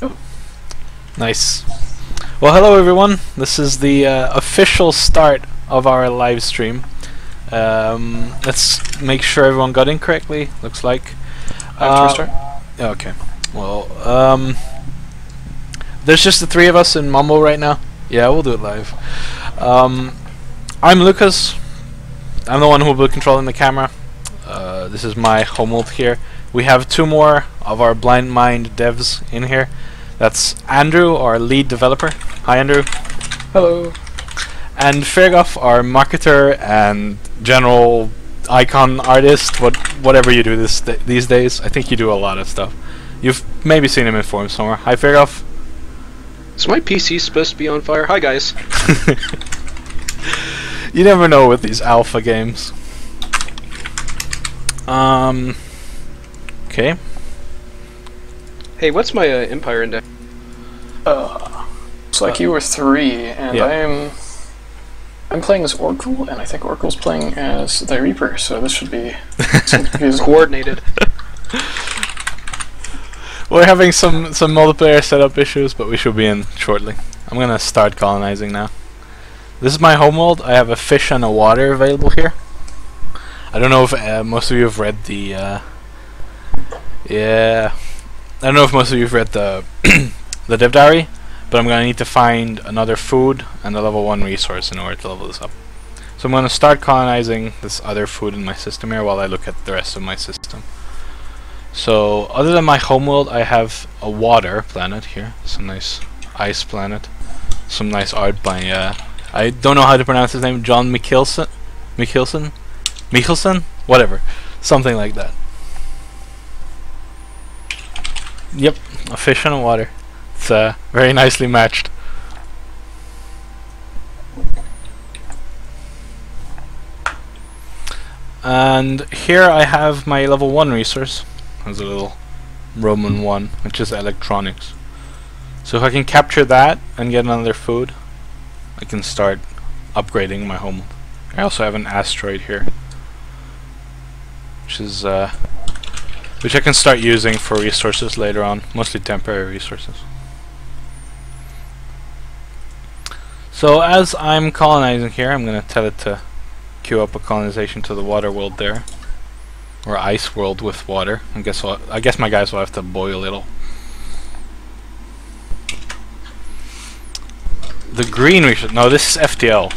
Oh. Nice. Well, hello everyone. This is the official start of our live stream. Let's make sure everyone got in correctly. Looks like. Restart? Okay. Well, there's just the three of us in Mumble right now. Yeah, we'll do it live. I'm Lucas. I'm the one who will be controlling the camera. This is my homeworld here. We have two more of our blind mind devs in here. That's Andrew, our lead developer. Hi, Andrew. Hello. And Fergoff, our marketer and general icon artist. Whatever you do these days. I think you do a lot of stuff. You've maybe seen him in forums somewhere. Hi, Fergoff. Is my PC supposed to be on fire? Hi, guys. You never know with these alpha games. Okay. Hey, what's my Empire Index? Looks like you were 3, and yeah. I'm playing as Oracle, and I think Oracle's playing as the Reaper, so this should be some confusing. Coordinated. We're having some multiplayer setup issues, but we should be in shortly. I'm gonna start colonizing now. This is my homeworld. I have a fish and a water available here. I don't know if most of you have read the yeah. I don't know if most of you have read the the dev diary, but I'm gonna need to find another food and a level 1 resource in order to level this up. So I'm gonna start colonizing this other food in my system here while I look at the rest of my system. So other than my homeworld, I have a water planet here. It's a nice ice planet. Some nice art by I don't know how to pronounce his name. John Michelson, whatever, something like that. Yep, a fish and a water. It's very nicely matched. And here I have my level 1 resource. There's a little Roman 1, which is electronics. So if I can capture that and get another food, I can start upgrading my home. I also have an asteroid here, which is which I can start using for resources later on, mostly temporary resources. So as I'm colonizing here, I'm gonna tell it to queue up a colonization to the water world there, or ice world with water. I guess my guys will have to boil a little. The green resource. No, this is FTL.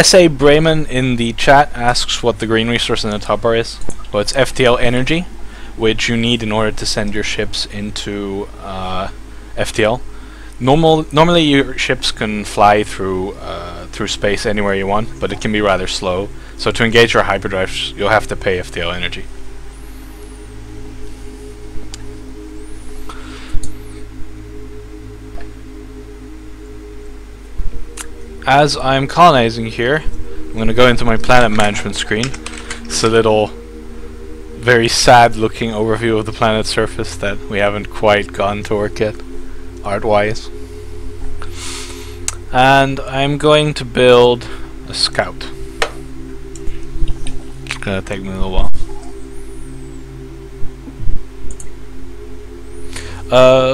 SA Bremen in the chat asks what the green resource in the top bar is. Well, it's FTL energy, which you need in order to send your ships into FTL. Normally your ships can fly through space anywhere you want, but it can be rather slow. So to engage your hyperdrives, you'll have to pay FTL energy. As I'm colonizing here, I'm going to go into my planet management screen. It's a little very sad looking overview of the planet's surface that we haven't quite gotten to work yet, art wise. And I'm going to build a scout. It's going to take me a little while.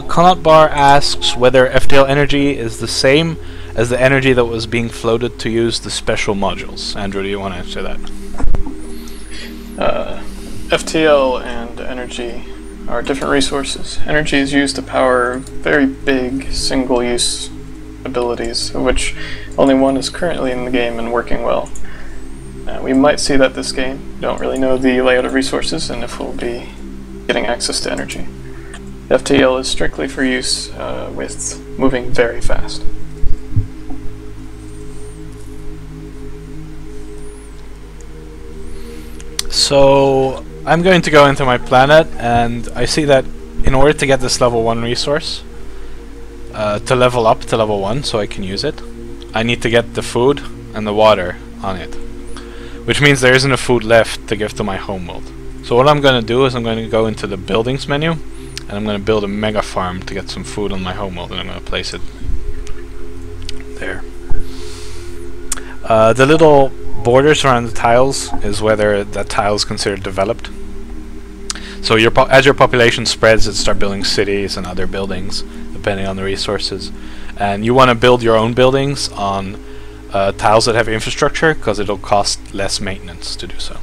Connaught Bar asks whether FTL energy is the same as the energy that was being floated to use the special modules. Andrew, do you want to answer that? FTL and energy are different resources. Energy is used to power very big single-use abilities, of which only one is currently in the game and working well. We might see that this game. Don't really know the layout of resources and if we'll be getting access to energy. FTL is strictly for use with moving very fast. So I'm going to go into my planet, and I see that in order to get this level 1 resource, to level up to level 1 so I can use it, I need to get the food and the water on it, which means there isn't a food left to give to my homeworld. So what I'm going to do is I'm going to go into the buildings menu, and I'm going to build a mega farm to get some food on my homeworld, and I'm going to place it there. The little borders around the tiles is whether that tile is considered developed. So as your population spreads, it start building cities and other buildings, depending on the resources. And you want to build your own buildings on tiles that have infrastructure, because it'll cost less maintenance to do so.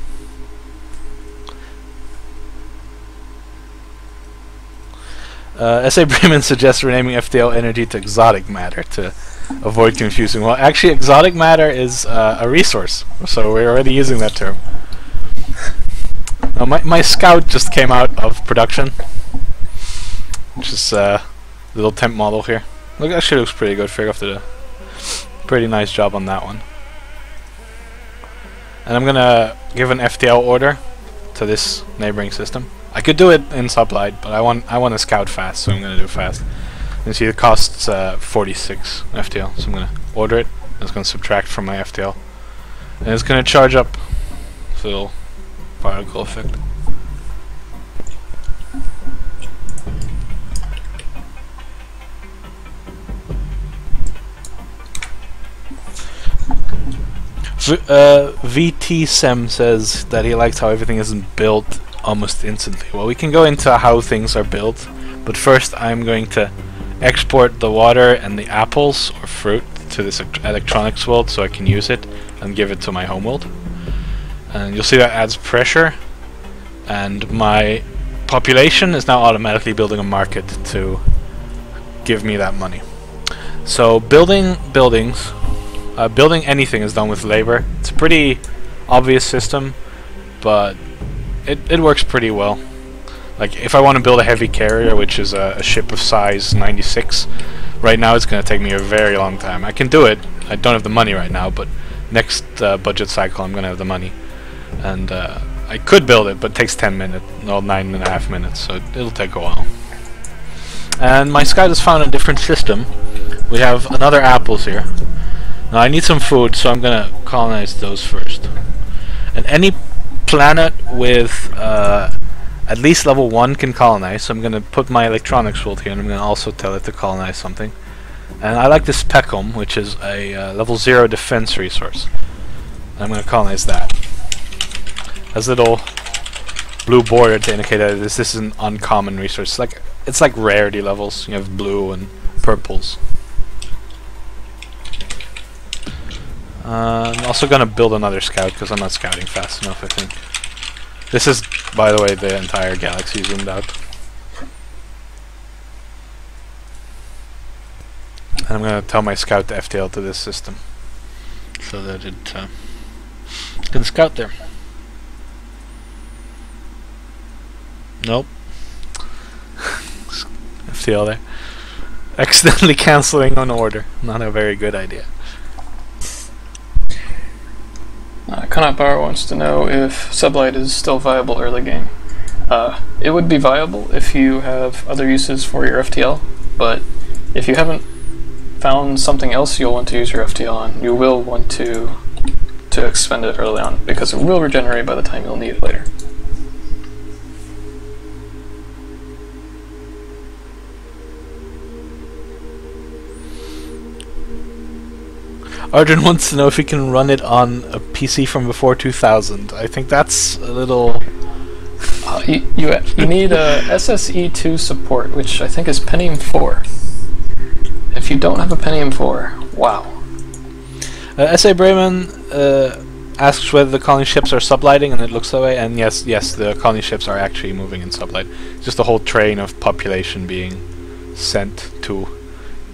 S.A. Bremen suggests renaming FTL energy to exotic matter to avoid confusing. Well, actually, exotic matter is a resource, so we're already using that term. My scout just came out of production, which is a little temp model here. Look, actually looks pretty good. Figure did a pretty nice job on that one. And I'm gonna give an FTL order to this neighboring system. I could do it in sublight, but I want to scout fast, so I'm gonna do it fast. You see, it costs 46 FTL, so I'm gonna order it. It's gonna subtract from my FTL, and it's gonna charge up. So little particle effect. VTSem says that he likes how everything isn't built almost instantly. Well, we can go into how things are built, but first I'm going to export the water and the apples or fruit to this electronics world so I can use it and give it to my home world. And you'll see that adds pressure, and my population is now automatically building a market to give me that money. So building buildings, building anything is done with labor. It's a pretty obvious system, but it works pretty well. Like, if I want to build a heavy carrier, which is a ship of size 96, right now it's going to take me a very long time. I can do it. I don't have the money right now, but next budget cycle I'm going to have the money. And I could build it, but it takes 10 minutes, no, 9.5 minutes, so it'll take a while. And my scout has found a different system. We have another apples here. Now I need some food, so I'm going to colonize those first. And any planet with at least level 1 can colonize, so I'm going to put my electronics world here, and I'm going to also tell it to colonize something. And I like this Peckham, which is a level 0 defense resource. I'm going to colonize that. Has a little blue border to indicate that this is an uncommon resource. It's like rarity levels. You have blue and purples. I'm also going to build another scout because I'm not scouting fast enough, I think. This is, by the way, the entire galaxy zoomed out. And I'm going to tell my scout to FTL to this system so that it can scout there. Nope. FTL there. Accidentally cancelling an order. Not a very good idea. Connaught Bauer wants to know if Sublight is still viable early game. It would be viable if you have other uses for your FTL, but if you haven't found something else you'll want to use your FTL on, you will want to expend it early on, because it will regenerate by the time you'll need it later. Arjun wants to know if he can run it on a PC from before 2000. I think that's a little... you need a SSE2 support, which I think is Pentium 4. If you don't have a Pentium 4, wow. S.A. Bremen asks whether the colony ships are sublighting, and it looks that way, and yes, the colony ships are actually moving in sublight. It's just a whole train of population being sent to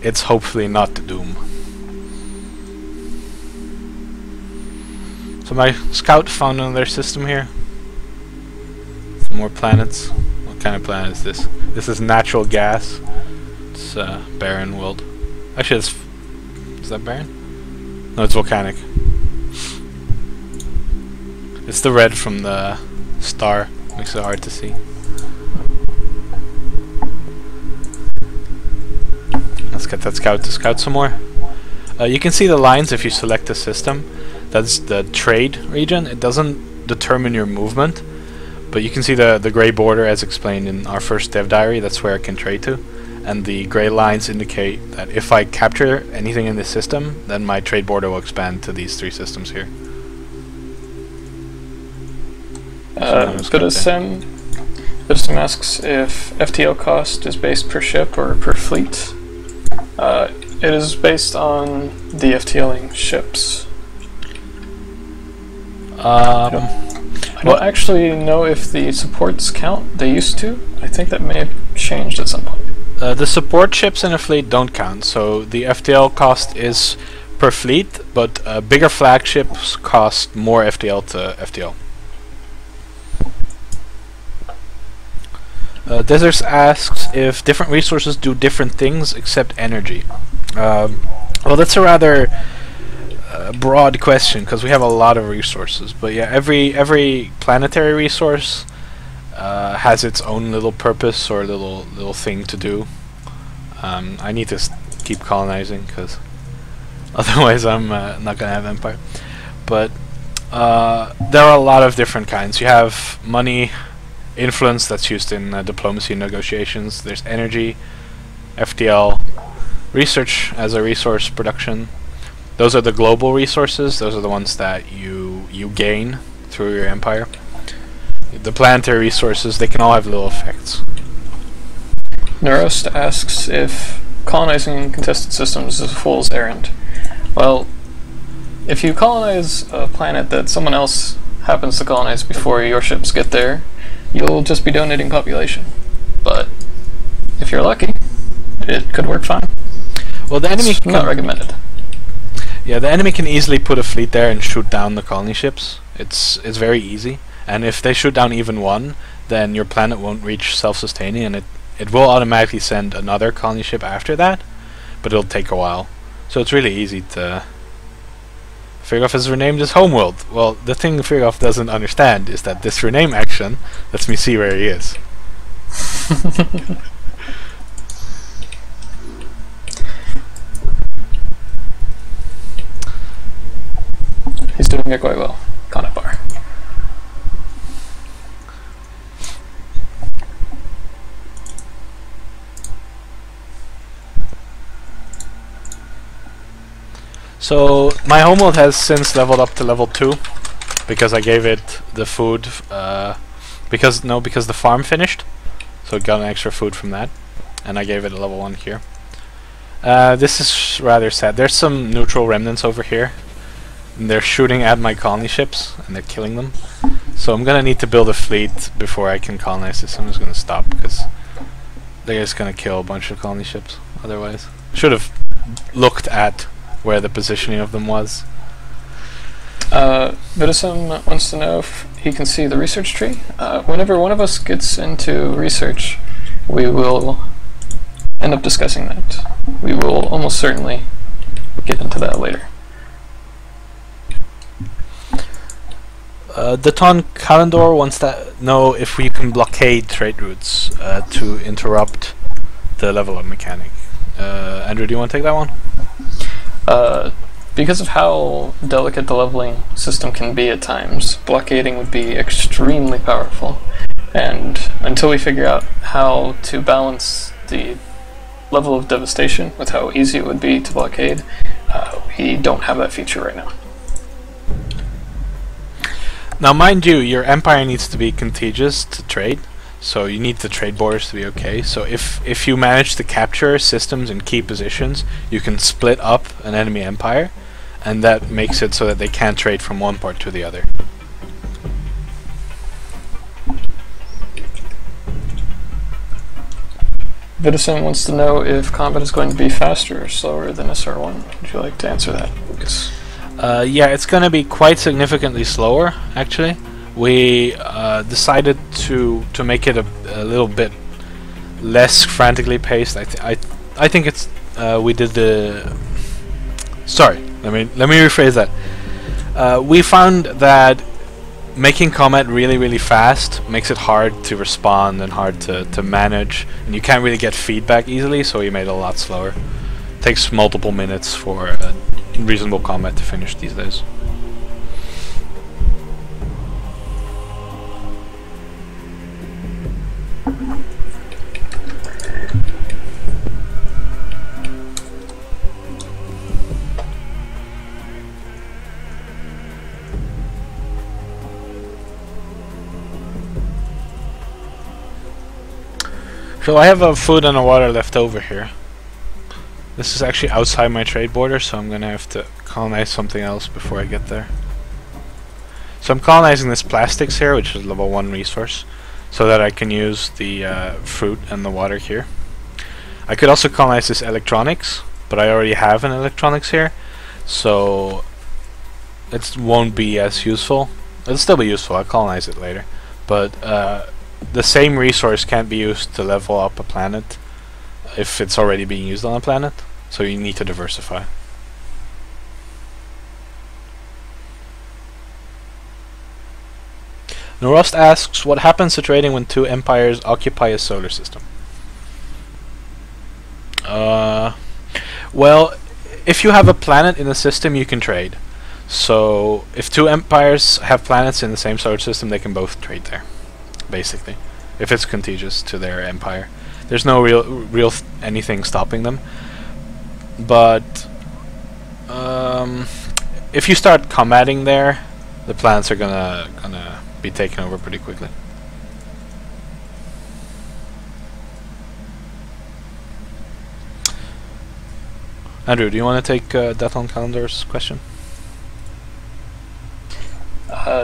its hopefully not the doom. So my scout found another system here. Some more planets. What kind of planet is this? This is natural gas. It's barren world. Actually, is that barren? No, it's volcanic. It's the red from the star. Makes it hard to see. Let's get that scout to scout some more. You can see the lines if you select a system. That's the trade region. It doesn't determine your movement, but you can see the gray border as explained in our first dev diary. That's where I can trade to, and the gray lines indicate that if I capture anything in this system, then my trade border will expand to these 3 systems here. Devstream asks if FTL cost is based per ship or per fleet. It is based on the FTLing ships. I don't actually know if the supports count. They used to. I think that may have changed at some point. The support ships in a fleet don't count, so the FTL cost is per fleet, but bigger flagships cost more FTL to FTL. Deserts asks if different resources do different things except energy. Well, that's a rather broad question because we have a lot of resources. But yeah, every planetary resource has its own little purpose or little thing to do. I need to keep colonizing because otherwise I'm not gonna have empire. But there are a lot of different kinds. You have money, influence that's used in diplomacy and negotiations. There's energy, FTL, research as a resource production. Those are the global resources. Those are the ones that you gain through your empire. The planetary resources, they can all have little effects. Neurost asks if colonizing contested systems is a fool's errand. Well, if you colonize a planet that someone else happens to colonize before your ships get there, you'll just be donating population. But if you're lucky, it could work fine. Well, the enemy not recommended. Yeah, the enemy can easily put a fleet there and shoot down the colony ships. It's very easy. And if they shoot down even one, then your planet won't reach self-sustaining, and it will automatically send another colony ship after that, but it'll take a while. So it's really easy to... Firgov has renamed his homeworld. Well, the thing Firgov doesn't understand is that this rename action lets me see where he is. He's doing it quite well. Conabar. So my homeworld has since leveled up to level 2 because I gave it the food because the farm finished, so it got an extra food from that, and I gave it a level 1 here. This is rather sad. There's some neutral remnants over here, and they're shooting at my colony ships and they're killing them. So I'm gonna need to build a fleet before I can colonize this. I'm just gonna stop because they're just gonna kill a bunch of colony ships otherwise. Should have looked at where the positioning of them was. Vidisum wants to know if he can see the research tree. Whenever one of us gets into research, we will end up discussing that. We will almost certainly get into that later. Daton Kalendor wants to know if we can blockade trade routes to interrupt the level up mechanic. Andrew, do you want to take that one? Because of how delicate the leveling system can be at times, blockading would be extremely powerful. And until we figure out how to balance the level of devastation with how easy it would be to blockade, we don't have that feature right now. Now, mind you, your empire needs to be contiguous to trade, so you need the trade borders to be okay. So if you manage to capture systems in key positions, you can split up an enemy empire, and that makes it so that they can't trade from one part to the other. Vidison wants to know if combat is going to be faster or slower than SR1. Would you like to answer that, Lucas? Yeah, it's going to be quite significantly slower, actually. We decided to make it a little bit less frantically paced. I think it's we did the... Sorry, let me rephrase that. We found that making combat really fast makes it hard to respond and hard to manage, and you can't really get feedback easily, so we made it a lot slower. It takes multiple minutes for reasonable combat to finish these days. So I have a food and a water left over here. This is actually outside my trade border, so I'm gonna have to colonize something else before I get there. So I'm colonizing this plastics here, which is level 1 resource, so that I can use the fruit and the water here. I could also colonize this electronics, but I already have an electronics here, so it won't be as useful. It'll still be useful, I'll colonize it later. But the same resource can't be used to level up a planet if it's already being used on a planet, so you need to diversify. Norost asks, what happens to trading when 2 empires occupy a solar system? Well, if you have a planet in a system, you can trade. So, if 2 empires have planets in the same solar system, they can both trade there, basically. If it's contiguous to their empire. There's no real anything stopping them. But, if you start combating there, the planets are gonna be taken over pretty quickly. Andrew, do you want to take Death on Calendar's question?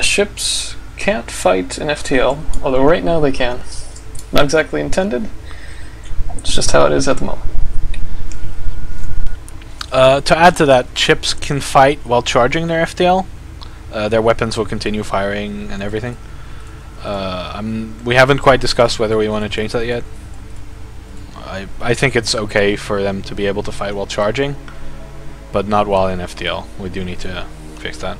Ships can't fight in FTL, although right now they can. Not exactly intended, it's just how it is at the moment. To add to that, ships can fight while charging their FTL. Their weapons will continue firing and everything. We haven't quite discussed whether we want to change that yet. I think it's okay for them to be able to fight while charging, but not while in FTL. We do need to fix that.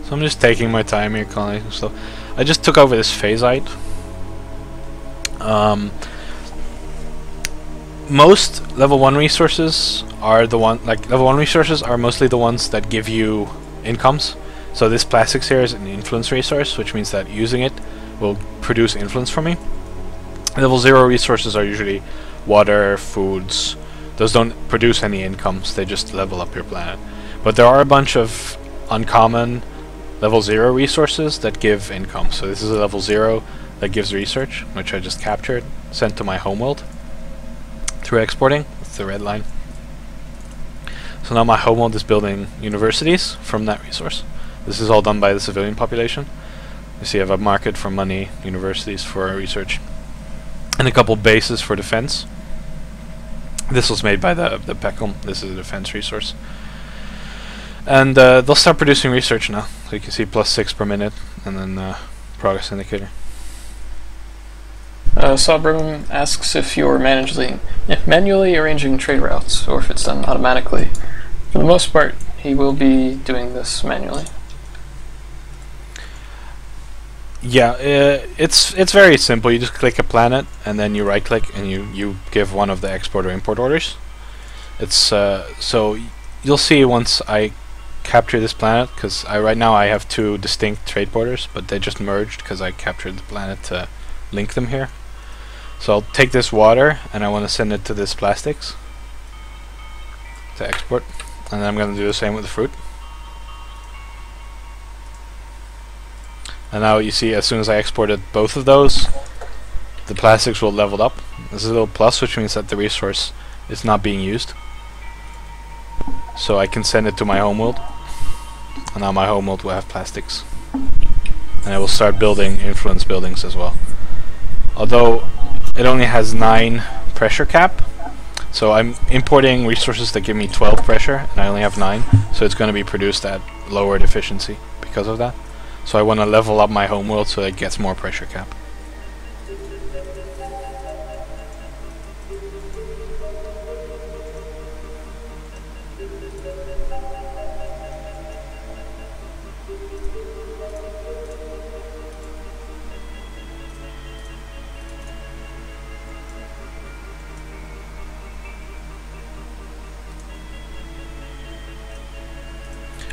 So I'm just taking my time here, colonizing stuff. I just took over this phasite. Most level 1 resources are level 1 resources are mostly the ones that give you incomes. So this plastics here is an influence resource, which means that using it will produce influence for me. Level 0 resources are usually water, foods. Those don't produce any incomes, they just level up your planet. But there are a bunch of uncommon level 0 resources that give income. So this is a level 0 that gives research, which I just captured, sent to my homeworld through exporting. That's the red line. So now my homeworld is building universities from that resource. This is all done by the civilian population. You see I have a market for money, universities for research, and a couple bases for defense. This was made by the Peckham. This is a defense resource. And they'll start producing research now. So you can see +6 per minute, and then progress indicator. Sabrum asks if you're manually arranging trade routes, or if it's done automatically. For the most part, he will be doing this manually. Yeah, it's very simple. You just click a planet, and then you right-click, and you give one of the export or import orders. It's so you'll see once I capture this planet, because right now I have 2 distinct trade borders, but they just merged because I captured the planet to link them here. So I'll take this water, and I want to send it to this plastics to export, and then I'm going to do the same with the fruit. And now you see, as soon as I exported both of those, the plastics will level up. This is a little plus, which means that the resource is not being used. So I can send it to my homeworld, and now my homeworld will have plastics. And I will start building influence buildings as well. Although it only has 9 pressure cap, so I'm importing resources that give me 12 pressure, and I only have 9, so it's going to be produced at lowered efficiency because of that. So I want to level up my homeworld so it gets more pressure cap.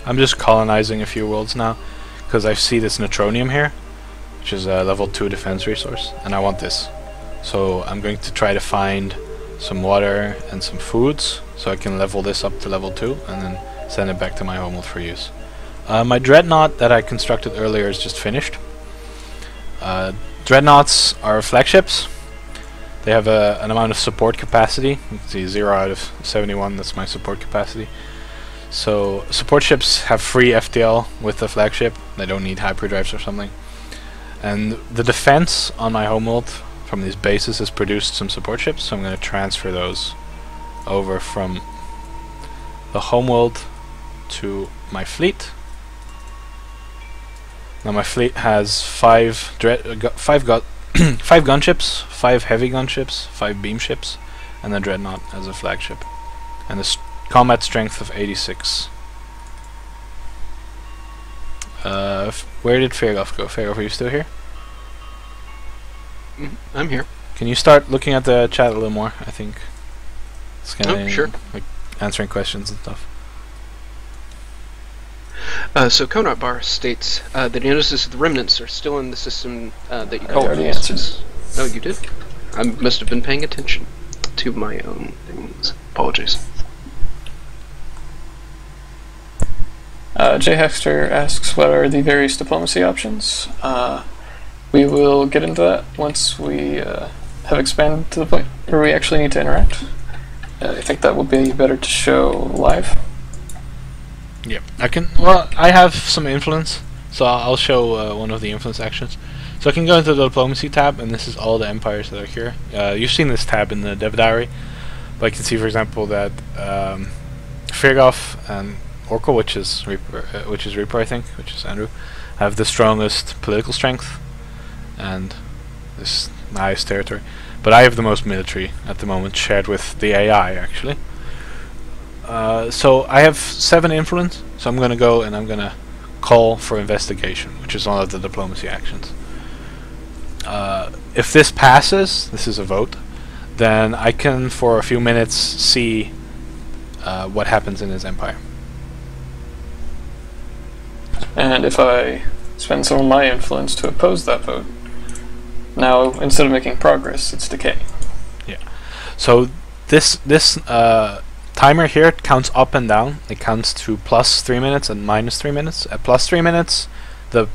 I'm just colonizing a few worlds now, because I see this neutronium here, which is a level 2 defense resource, and I want this. So I'm going to try to find some water and some foods, so I can level this up to level 2, and then send it back to my homeworld for use. My dreadnought that I constructed earlier is just finished. Dreadnoughts are flagships. They have an amount of support capacity. You can see 0 out of 71, that's my support capacity. So support ships have free FTL with the flagship. They don't need hyperdrives or something. And the defense on my homeworld from these bases has produced some support ships, so I'm going to transfer those over from the homeworld to my fleet. Now my fleet has 5 gunships, 5 heavy gunships, 5 beam ships, and a dreadnought as a flagship, and a combat strength of 86. Where did Fergoff go? Fergoff, are you still here? I'm here. Can you start looking at the chat a little more? I think scanning, sure. like answering questions and stuff. So Conrad Bar states that he notices the remnants are still in the system that you called. already answered. Oh, you did? I must have been paying attention to my own things. Apologies. Jay Hexter asks, what are the various diplomacy options? We will get into that once we have expanded to the point where we actually need to interact. I think that will be better to show live. Yep, I can. Well, I have some influence, so I'll show one of the influence actions. So I can go into the diplomacy tab, and this is all the empires that are here. You've seen this tab in the dev diary, but I can see, for example, that Fergoff and Oracle, which is Reaper, I think, which is Andrew, have the strongest political strength and this highest territory. But I have the most military at the moment, shared with the AI actually. So I have 7 influence, so I'm gonna go and I'm gonna call for investigation, which is one of the diplomacy actions. If this passes, this is a vote, then I can for a few minutes see what happens in his empire. And if I spend some of my influence to oppose that vote, now instead of making progress, it's decay. Yeah. So this timer here counts up and down. It counts to plus 3 minutes and minus 3 minutes. At plus 3 minutes, the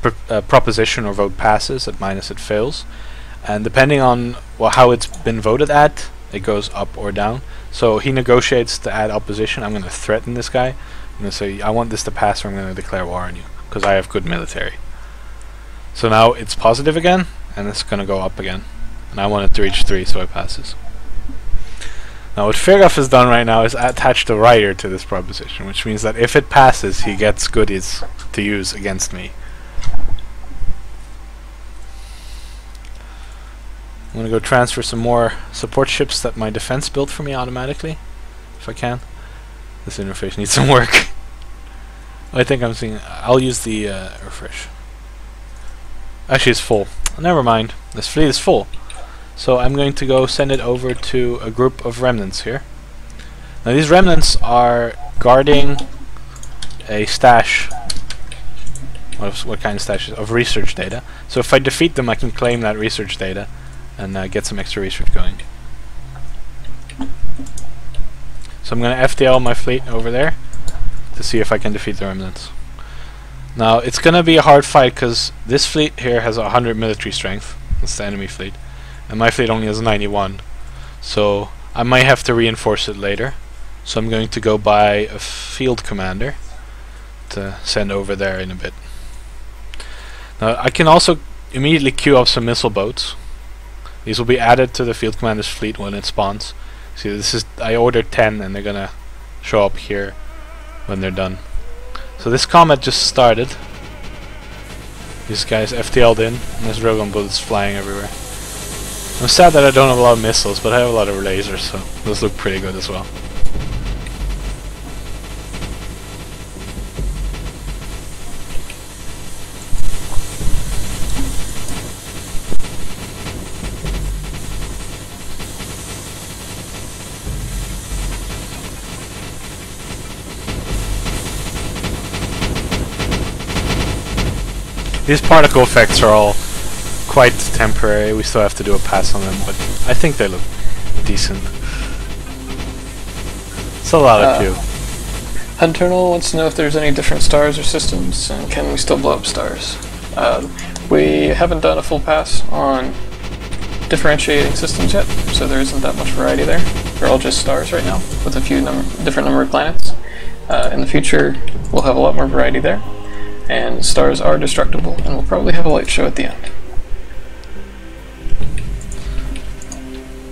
proposition or vote passes. At minus, it fails. And depending on how it's been voted at, it goes up or down. So he negotiates to add opposition. I'm going to threaten this guy. I'm going to say, I want this to pass, or I'm going to declare war on you, because I have good military. So now it's positive again, and it's going to go up again. And I want it to reach 3, so it passes. Now what Fergoff has done right now is attached a rider to this proposition, which means that if it passes, he gets goodies to use against me. I'm going to go transfer some more support ships that my defense built for me automatically, if I can. This interface needs some work. I think I'm seeing. I'll use the refresh. Actually, it's full. Never mind. This fleet is full. So I'm going to go send it over to a group of remnants here. Now these remnants are guarding a stash. What kind of stash? Of research data. So if I defeat them, I can claim that research data and get some extra research going. So I'm going to FTL my fleet over there to see if I can defeat the remnants. Now it's going to be a hard fight because this fleet here has 100 military strength. That's the enemy fleet. And my fleet only has 91. So I might have to reinforce it later. So I'm going to go buy a field commander to send over there in a bit. Now I can also immediately queue up some missile boats. These will be added to the field commander's fleet when it spawns. See, this is, I ordered 10 and they're gonna show up here when they're done. So this combat just started. These guys FTL'd in and there's railgun bullets flying everywhere. I'm sad that I don't have a lot of missiles, but I have a lot of lasers, so those look pretty good as well. These particle effects are all quite temporary. We still have to do a pass on them, but I think they look decent. It's a lot of queue. Internal wants to know if there's any different stars or systems, and can we still blow up stars. We haven't done a full pass on differentiating systems yet, so there isn't that much variety there. They're all just stars right now, with a few different number of planets. In the future, we'll have a lot more variety there, and stars are destructible, and we'll probably have a light show at the end.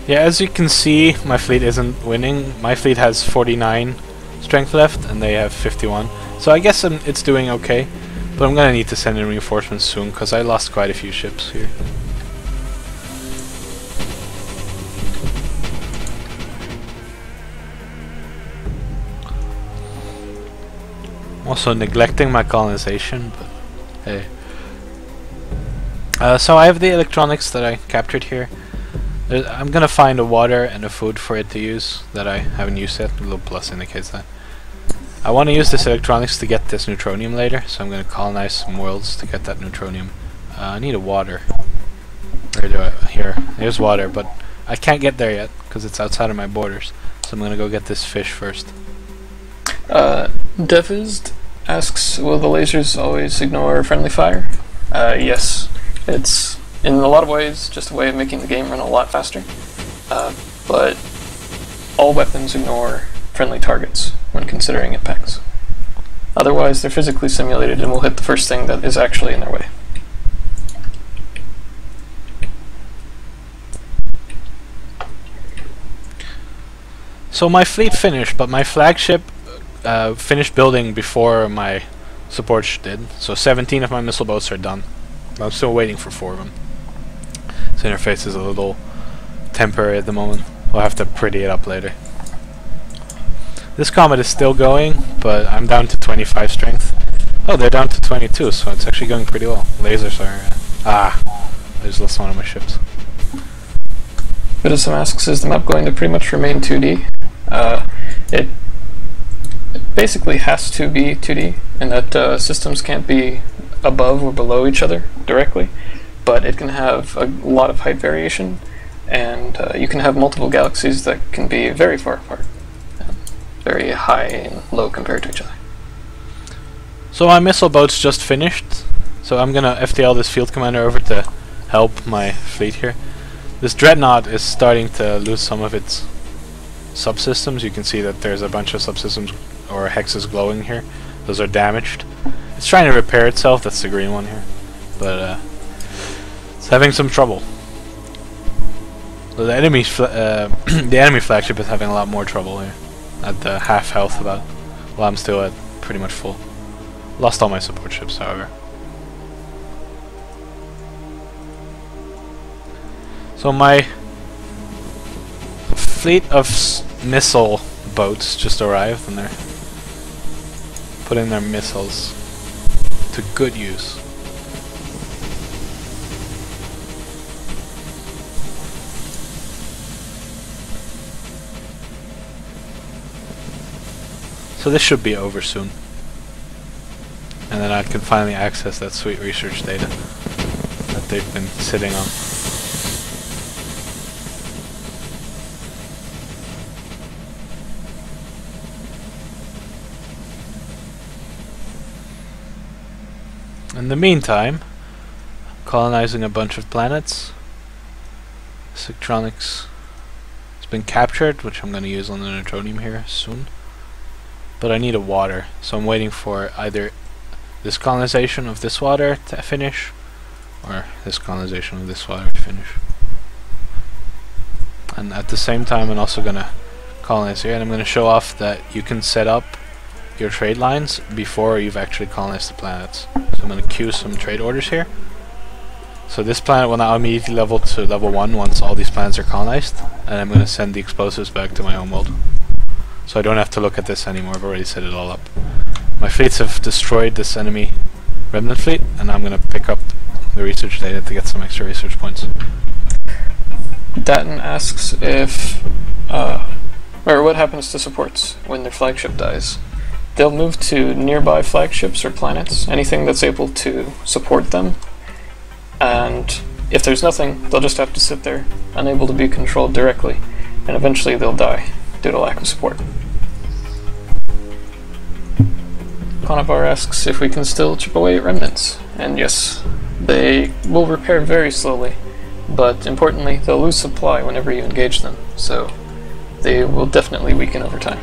Yeah, as you can see, my fleet isn't winning. My fleet has 49 strength left, and they have 51. So I guess it's doing okay, but I'm gonna need to send in reinforcements soon, because I lost quite a few ships here. I'm also neglecting my colonization, but hey. So I have the electronics that I captured here. I'm gonna find a water and a food for it to use that I haven't used yet. A little plus indicates that. I want to use this electronics to get this neutronium later, so I'm gonna colonize some worlds to get that neutronium. I need a water. Where do I? Here. There's water, but I can't get there yet because it's outside of my borders. So I'm gonna go get this fish first. Devstream asks, will the lasers always ignore friendly fire? Yes. It's, in a lot of ways, just a way of making the game run a lot faster. But all weapons ignore friendly targets when considering impacts. Otherwise, they're physically simulated and will hit the first thing that is actually in their way. So my fleet finished, but my flagship finished building before my support did. So 17 of my missile boats are done. I'm still waiting for 4 of them. This interface is a little temporary at the moment. We'll have to pretty it up later. This comet is still going, but I'm down to 25 strength. Oh, they're down to 22, so it's actually going pretty well. Lasers are... I just lost one of my ships. Buddhism asks, is the map going to pretty much remain 2D? It basically has to be 2D, in that systems can't be above or below each other directly, but it can have a lot of height variation, and you can have multiple galaxies that can be very far apart, very high and low compared to each other. So my missile boat's just finished, so I'm gonna FTL this field commander over to help my fleet here. This dreadnought is starting to lose some of its subsystems. You can see that there's a bunch of subsystems or hexes glowing here. Those are damaged. It's trying to repair itself, that's the green one here, but it's having some trouble. So the enemy the enemy flagship is having a lot more trouble here, at half health about, while I'm still at pretty much full. Lost all my support ships, however. So my fleet of missile boats just arrived, and they're putting their missiles to good use. So this should be over soon. And then I can finally access that sweet research data that they've been sitting on. In the meantime, colonizing a bunch of planets. Electronics has been captured, which I'm going to use on the neutronium here soon. But I need a water, so I'm waiting for either this colonization of this water to finish, or this colonization of this water to finish. And at the same time, I'm also going to colonize here, and I'm going to show off that you can set up your trade lines before you've actually colonized the planets. So I'm going to queue some trade orders here. So this planet will now immediately level to level 1 once all these planets are colonized, and I'm going to send the explosives back to my home world. So I don't have to look at this anymore, I've already set it all up. My fleets have destroyed this enemy remnant fleet, and I'm going to pick up the research data to get some extra research points. Datton asks if, or what happens to supports when their flagship dies. They'll move to nearby flagships or planets, anything that's able to support them, and if there's nothing, they'll just have to sit there, unable to be controlled directly, and eventually they'll die due to lack of support. Conavar asks if we can still chip away at remnants, and yes, they will repair very slowly, but importantly, they'll lose supply whenever you engage them, so they will definitely weaken over time.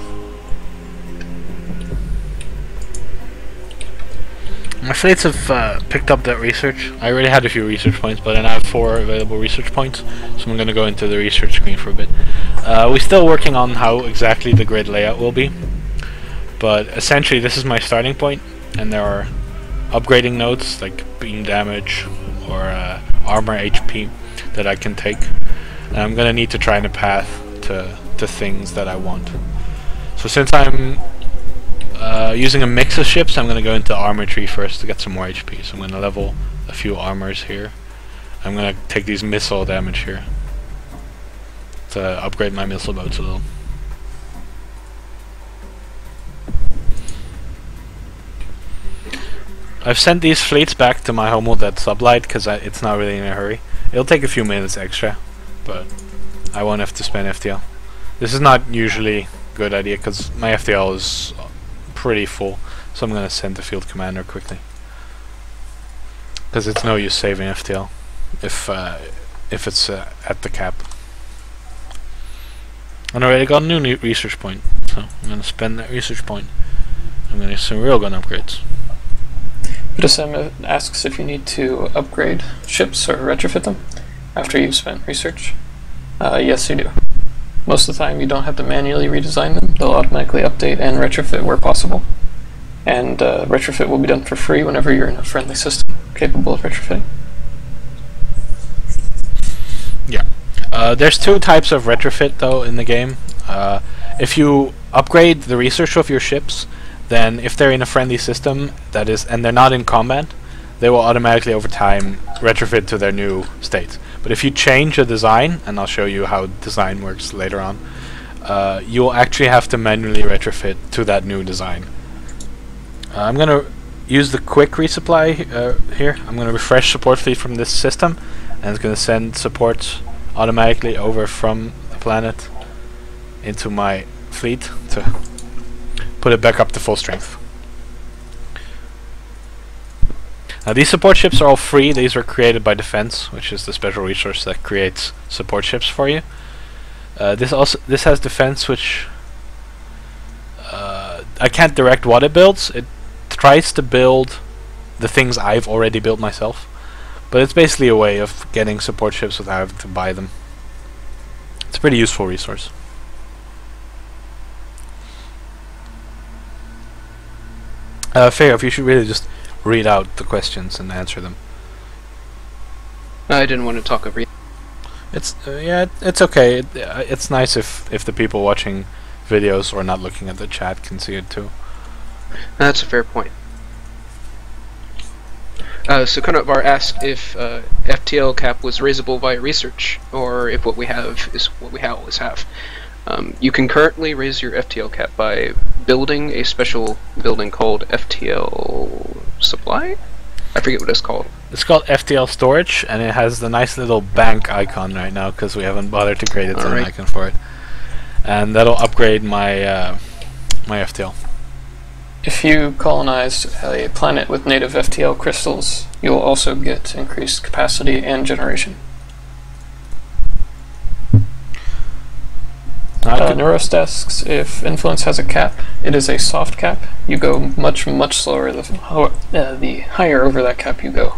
My fleets have picked up that research. I already had a few research points, but I now have 4 available research points, so I'm going to go into the research screen for a bit. We're still working on how exactly the grid layout will be, but essentially this is my starting point, and there are upgrading nodes like beam damage or armor HP that I can take, and I'm going to need to try in a path to things that I want. So since I'm using a mix of ships, I'm going to go into armor tree first to get some more HP. So I'm going to level a few armors here. I'm going to take these missile damage here to upgrade my missile boats a little. I've sent these fleets back to my homeworld at Sublight because it's not really in a hurry. It'll take a few minutes extra, but I won't have to spend FTL. This is not usually a good idea because my FTL is pretty full, so I'm going to send the field commander quickly because it's no use saving FTL if it's at the cap. And I already got a new research point, so I'm going to spend that research point. I'm going to do some railgun upgrades. Budasem asks if you need to upgrade ships or retrofit them after you've spent research. Yes, you do. Most of the time you don't have to manually redesign them, they'll automatically update and retrofit where possible. And retrofit will be done for free whenever you're in a friendly system capable of retrofitting. Yeah. There's 2 types of retrofit though in the game. If you upgrade the research of your ships, then if they're in a friendly system, that is, and they're not in combat, they will automatically over time retrofit to their new state. But if you change a design, and I'll show you how design works later on, you'll actually have to manually retrofit to that new design. I'm going to use the quick resupply here. I'm going to refresh support fleet from this system, and it's going to send support automatically over from the planet into my fleet to put it back up to full strength. Now these support ships are all free. These were created by Defense, which is the special resource that creates support ships for you. This has Defense, which I can't direct what it builds. It tries to build the things I've already built myself, but it's basically a way of getting support ships without having to buy them. It's a pretty useful resource. Fair, if you should really just read out the questions and answer them. I didn't want to talk over you. It's yeah, it's okay. It's nice if the people watching videos or not looking at the chat can see it too. That's a fair point. So Konovar asked if FTL cap was raisable via research, or if what we have is what we always have. You can currently raise your FTL cap by building a special building called FTL Supply? I forget what it's called. It's called FTL Storage, and it has the nice little bank icon right now because we haven't bothered to create an icon for it. And that'll upgrade my my FTL. If you colonize a planet with native FTL crystals, you'll also get increased capacity and generation. Neurost asks if influence has a cap. It is a soft cap. You go much slower the higher over that cap you go.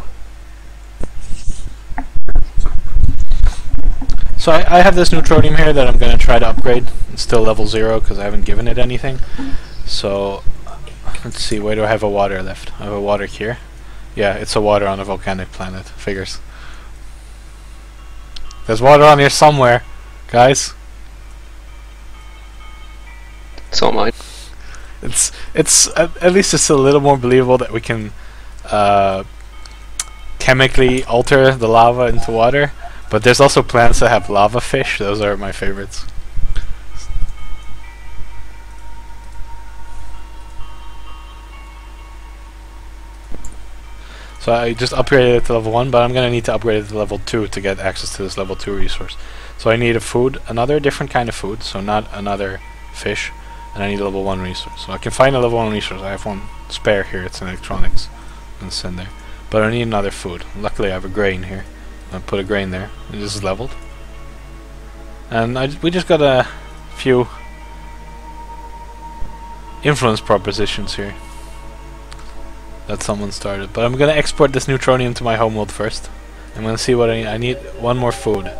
So I have this neutronium here that I'm going to try to upgrade. It's still level 0 because I haven't given it anything. So let's see, where do I have a water left? I have a water here. Yeah, it's a water on a volcanic planet. Figures. There's water on here somewhere, guys. It's all mine. It's at least it's a little more believable that we can chemically alter the lava into water, but there's also plants that have lava fish. Those are my favorites. So I just upgraded it to level 1, but I'm gonna need to upgrade it to level 2 to get access to this level 2 resource. So I need a food, another different kind of food, so not another fish. And I need a level 1 resource. So I can find a level 1 resource. I have one spare here. It's an electronics. I'm gonna send there. But I need another food. Luckily I have a grain here. I'll put a grain there. And this is leveled. And we just got a few influence propositions here that someone started. But I'm gonna export this neutronium to my homeworld first. I'm gonna see what I need. One more food.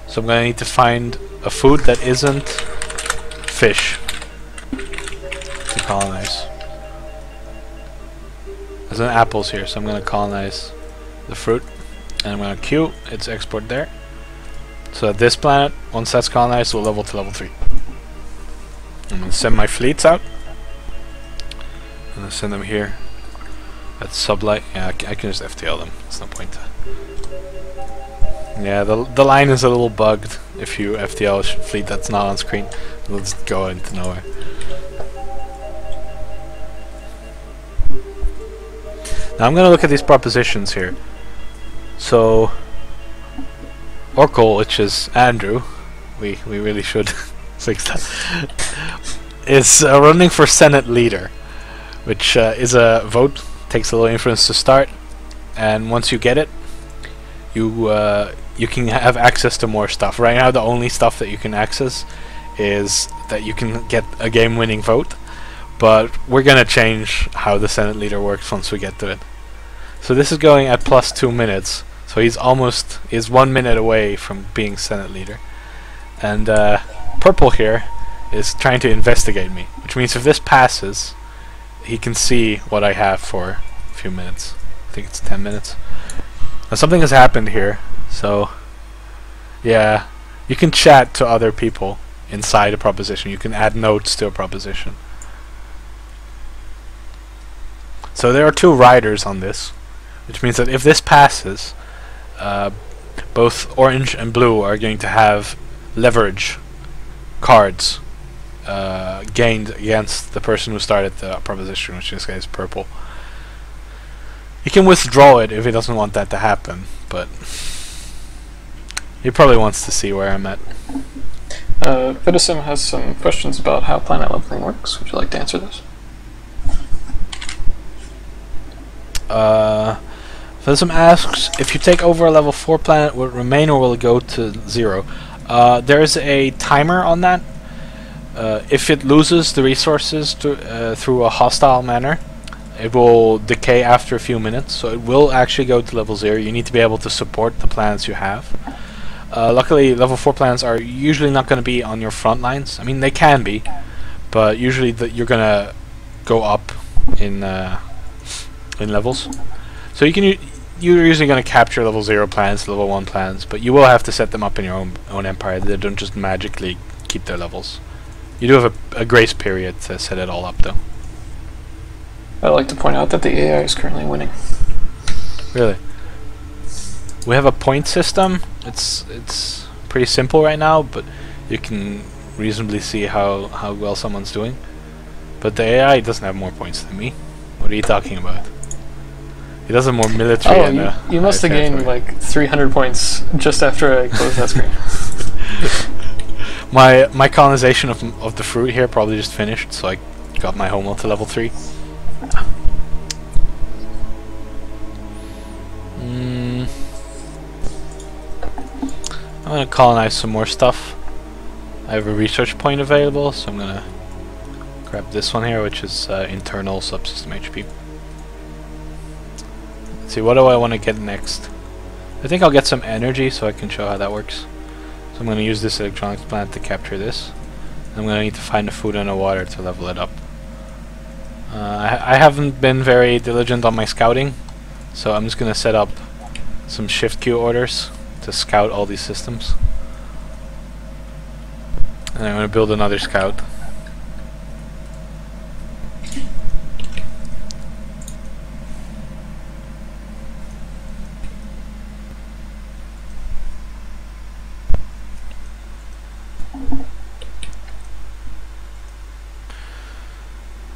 So I'm gonna need to find a food that isn't fish to colonize. There's an apples here, so I'm gonna colonize the fruit. And I'm gonna queue its export there. So at this planet, once that's colonized, we'll level to level 3. I'm gonna send my fleets out. I'm gonna send them here. At sublight. Yeah, I can just FTL them. There's no point. Yeah, the line is a little bugged. If you FTL a fleet that's not on screen, it'll just go into nowhere. Now I'm gonna look at these propositions here. So Oracle, which is Andrew, we really should fix that, is running for Senate leader, which is a vote. Takes a little influence to start, and once you get it, you can have access to more stuff. Right now, the only stuff that you can access is that you can get a game-winning vote, but we're gonna change how the Senate leader works once we get to it. So this is going at plus 2 minutes. So he's 1 minute away from being Senate leader. And purple here is trying to investigate me, which means if this passes, he can see what I have for a few minutes. I think it's 10 minutes. Now something has happened here, so yeah, you can chat to other people inside a proposition. You can add notes to a proposition. So there are 2 riders on this, which means that if this passes, both orange and blue are going to have leverage cards gained against the person who started the proposition, which in this case is purple. He can withdraw it if he doesn't want that to happen, but he probably wants to see where I'm at. Vidasim has some questions about how planet leveling works. Would you like to answer those? Vidasim asks, if you take over a level 4 planet, will it remain or will it go to 0? There's a timer on that. If it loses the resources through a hostile manner, it will decay after a few minutes, so it will actually go to level 0. You need to be able to support the planets you have. Luckily, level 4 planets are usually not going to be on your front lines. I mean, they can be, but usually you're going to go up in levels. So you're usually going to capture level 0 planets, level 1 planets, but you will have to set them up in your own empire. They don't just magically keep their levels. You do have a grace period to set it all up, though. I'd like to point out that the AI is currently winning. Really? We have a point system. It's pretty simple right now, but you can reasonably see how well someone's doing. But the AI doesn't have more points than me. What are you talking about? He does have more military. Oh, you must have gained like 300 points just after I closed that screen. My colonization of the fruit here probably just finished, so I got my homeworld to level 3. I'm gonna colonize some more stuff. I have a research point available, so I'm gonna grab this one here, which is internal subsystem HP. Let's see, what do I want to get next? I think I'll get some energy so I can show how that works. So I'm gonna use this electronics plant to capture this. I'm gonna need to find the food and the water to level it up. I haven't been very diligent on my scouting, so I'm just gonna set up some shift queue orders to scout all these systems. And I'm gonna build another scout.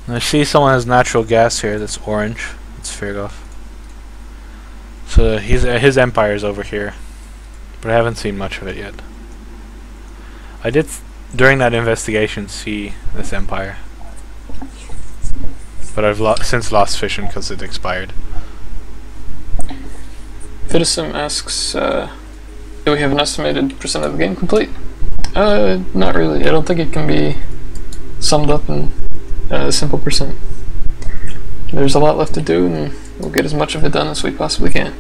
I see someone has natural gas here that's orange. It's Firgov. So his empire is over here, but I haven't seen much of it yet. I did during that investigation see this empire. but I've since lost fission because it expired. Vitisum asks, do we have an estimated percent of the game complete? Not really. I don't think it can be summed up in a simple percent. There's a lot left to do, and we'll get as much of it done as we possibly can.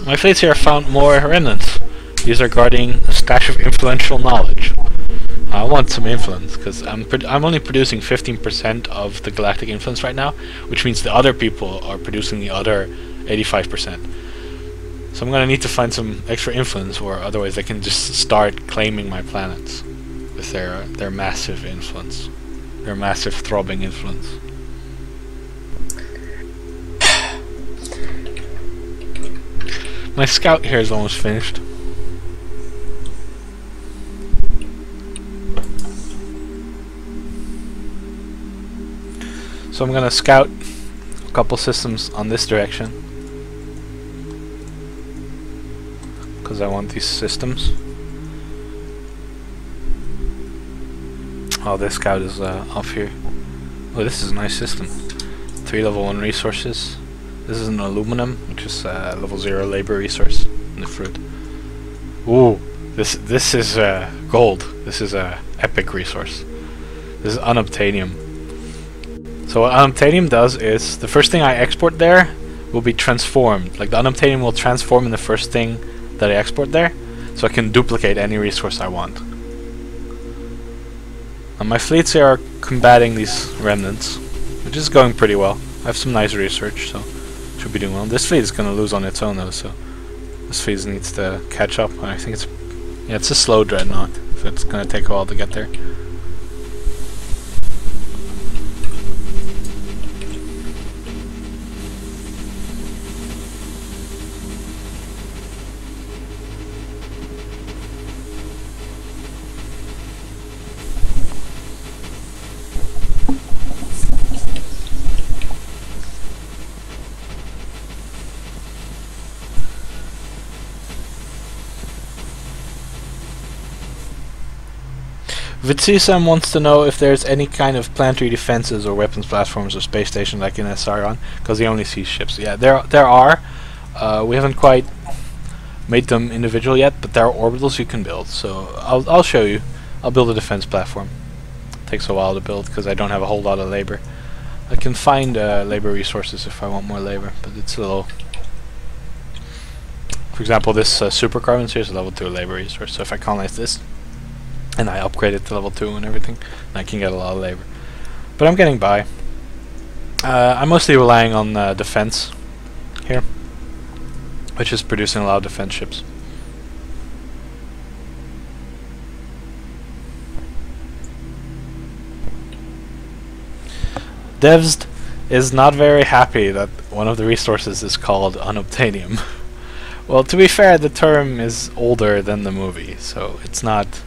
My fleets here found more remnants. These are guarding a stash of influential knowledge. I want some influence, because I'm only producing 15% of the galactic influence right now, which means the other people are producing the other 85%. So I'm going to need to find some extra influence, or otherwise they can just start claiming my planets with their massive influence. Their massive throbbing influence. My scout here is almost finished. So I'm gonna scout a couple systems on this direction, because I want these systems. Oh, this scout is off here. Oh, this is a nice system. 3 level 1 resources. This is an aluminum, which is level 0 labor resource in the fruit. Ooh, this is gold. This is a epic resource. This is unobtainium. So what unobtainium does is the first thing I export there will be transformed. Like the unobtainium will transform in the first thing that I export there, so I can duplicate any resource I want. And my fleets here are combating these remnants, which is going pretty well. I have some nice research, so should be doing well. This fleet is going to lose on its own though, so this fleet needs to catch up. I think it's a slow dreadnought, so it's going to take a while to get there. Vitsisam wants to know if there's any kind of planetary defenses or weapons platforms or space station like in SRon, because he only sees ships. Yeah, there are. We haven't quite made them individual yet, but there are orbitals you can build. So I'll show you. I'll build a defense platform. Takes a while to build because I don't have a whole lot of labor. I can find labor resources if I want more labor, but it's a little. For example, this supercarbons here is a level 2 labor resource. So if I colonize this, and I upgrade it to level 2 and everything, and I can get a lot of labor. But I'm getting by. I'm mostly relying on defense here, which is producing a lot of defense ships. Devst is not very happy that one of the resources is called unobtainium. Well, to be fair, the term is older than the movie, so it's not.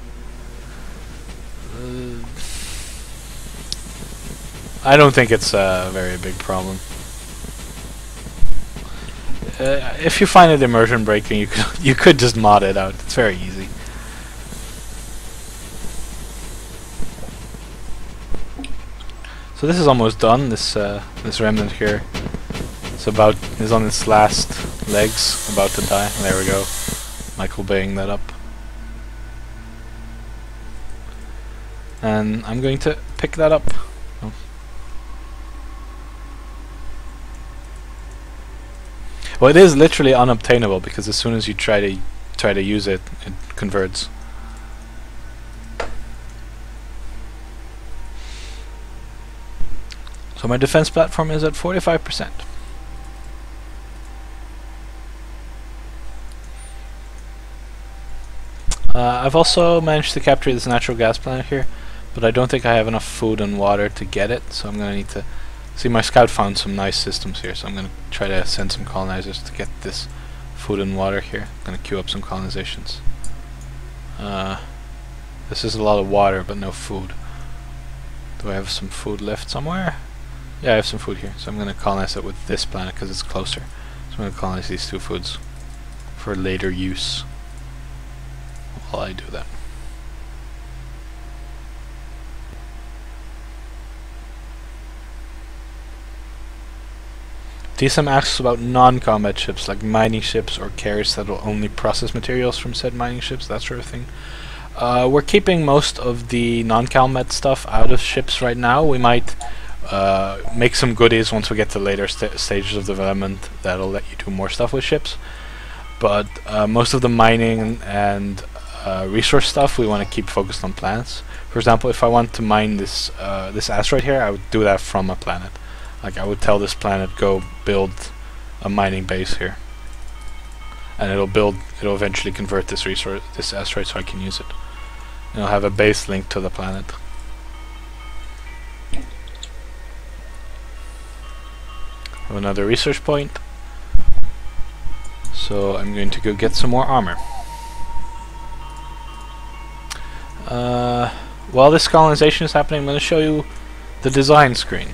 I don't think it's a very big problem. If you find it immersion breaking, you could just mod it out. It's very easy. So this is almost done. This remnant here is on its last legs, about to die. There we go. Michael baying that up. And I'm going to pick that up. Oh. Well, it is literally unobtainable because as soon as you try to use it, it converts. So my defense platform is at 45%. I've also managed to capture this natural gas planet here, but I don't think I have enough food and water to get it, so I'm going to need to... See, my scout found some nice systems here, so I'm going to try to send some colonizers to get this food and water here. I'm going to queue up some colonizations. This is a lot of water, but no food. Do I have some food left somewhere? Yeah, I have some food here, so I'm going to colonize it with this planet because it's closer. So I'm going to colonize these 2 foods for later use while I do that. TSM asks about non-combat ships, like mining ships or carriers that will only process materials from said mining ships, that sort of thing. We're keeping most of the non-combat stuff out of ships right now. We might make some goodies once we get to later stages of development that'll let you do more stuff with ships. But most of the mining and resource stuff we want to keep focused on planets. For example, if I want to mine this this asteroid here, I would do that from a planet. Like I would tell this planet, go build a mining base here, and it'll eventually convert this asteroid so I can use it. And it'll have a base linked to the planet. Have another research point. So I'm going to go get some more armor. While this colonization is happening, I'm going to show you the design screen.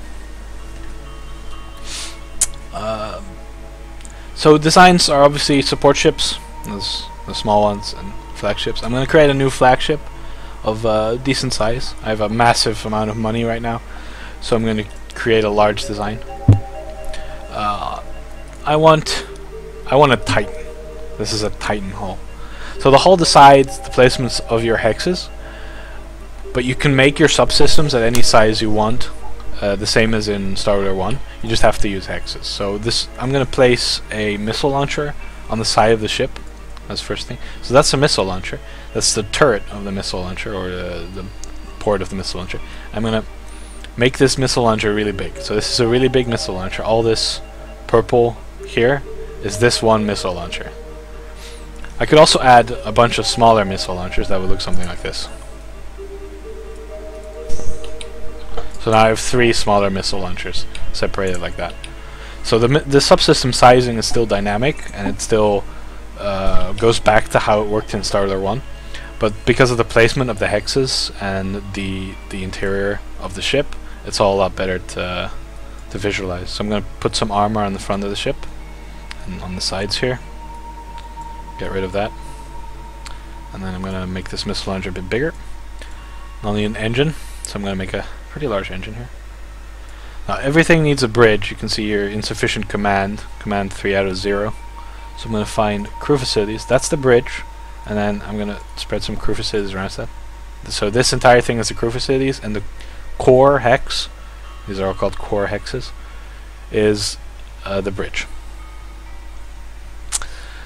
So designs are obviously support ships, the small ones, and flagships. I'm going to create a new flagship of decent size. I have a massive amount of money right now, so I'm going to create a large design. I want a Titan. This is a Titan hull. So the hull decides the placements of your hexes, but you can make your subsystems at any size you want, the same as in Star Wars 1. You just have to use hexes. So this, I'm going to place a missile launcher on the side of the ship. That's the first thing. So that's a missile launcher. That's the turret of the missile launcher, or the port of the missile launcher. I'm going to make this missile launcher really big. So this is a really big missile launcher. All this purple here is this one missile launcher. I could also add a bunch of smaller missile launchers that would look something like this. So now I have 3 smaller missile launchers separated like that. So the subsystem sizing is still dynamic, and it still goes back to how it worked in Star Wars 1. But because of the placement of the hexes and the interior of the ship, it's all a lot better to visualize. So I'm going to put some armor on the front of the ship and on the sides here. Get rid of that. And then I'm going to make this missile launcher a bit bigger. I'll need an engine, so I'm going to make a pretty large engine here. Now everything needs a bridge. You can see here insufficient command 3 out of 0. So I'm going to find crew facilities. That's the bridge, and then I'm going to spread some crew facilities around that. So this entire thing is the crew facilities, and the core hex, these are all called core hexes, is the bridge.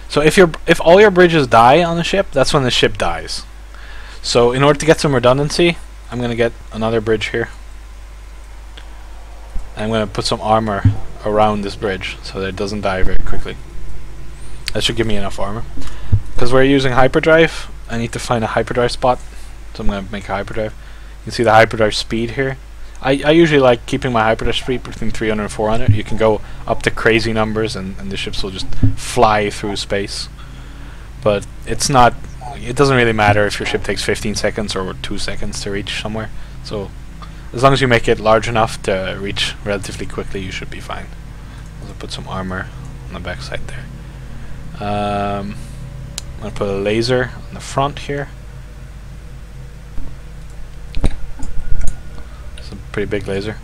So if all your bridges die on the ship, that's when the ship dies. So in order to get some redundancy, I'm going to get another bridge here. And I'm going to put some armor around this bridge so that it doesn't die very quickly. That should give me enough armor. Because we're using hyperdrive, I need to find a hyperdrive spot. So I'm going to make a hyperdrive. You can see the hyperdrive speed here. I usually like keeping my hyperdrive speed between 300 and 400. You can go up to crazy numbers and the ships will just fly through space. But it's not, it doesn't really matter if your ship takes 15 seconds or 2 seconds to reach somewhere. So as long as you make it large enough to reach relatively quickly, you should be fine. I'll put some armor on the back side there. I'm going to put a laser on the front here. It's a pretty big laser.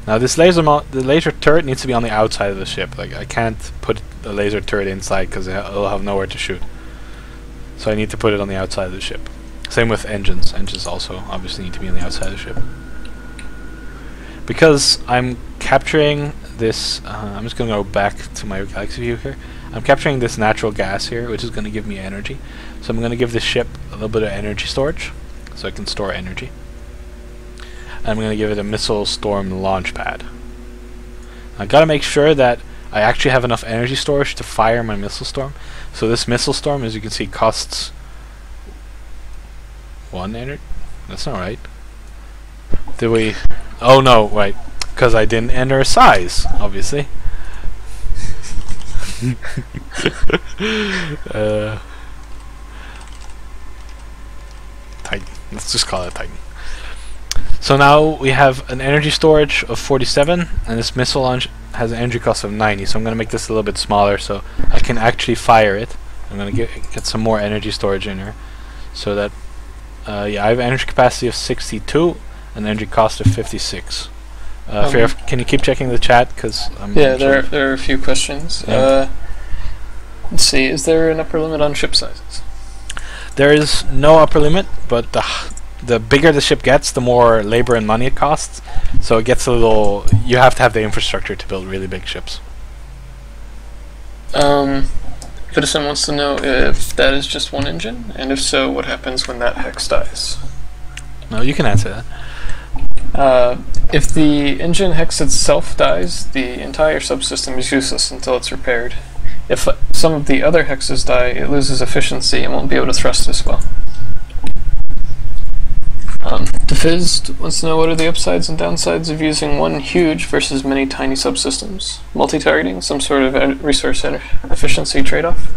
Now this the laser turret needs to be on the outside of the ship. Like I can't put the laser turret inside because it'll have nowhere to shoot. So I need to put it on the outside of the ship. Same with engines. Engines also obviously need to be on the outside of the ship. Because I'm capturing this, I'm just going to go back to my galaxy view here. I'm capturing this natural gas here, which is going to give me energy. So I'm going to give this ship a little bit of energy storage, so I can store energy. And I'm going to give it a missile storm launch pad. I've got to make sure that I actually have enough energy storage to fire my missile storm. So this missile storm, as you can see, costs 1 energy. That's not right. Did we? Oh no, right. Because I didn't enter a size, obviously. Titan. Let's just call it Titan. So now we have an energy storage of 47, and this missile launch has an energy cost of 90. So I'm going to make this a little bit smaller so I can actually fire it. I'm going to get some more energy storage in here, so that yeah, I have an energy capacity of 62 and energy cost of 56. Can you keep checking the chat? Because yeah, there are a few questions. Yeah. Let's see. Is there an upper limit on ship sizes? There is no upper limit, but the bigger the ship gets, the more labor and money it costs. So it gets a little. You have to have the infrastructure to build really big ships. Citizen wants to know if that is just one engine, and if so, what happens when that hex dies? No, you can answer that. If the engine hex itself dies, the entire subsystem is useless until it's repaired. If some of the other hexes die, it loses efficiency and won't be able to thrust as well. DeFizz wants to know what are the upsides and downsides of using one huge versus many tiny subsystems. Multi-targeting, some sort of resource efficiency trade-off.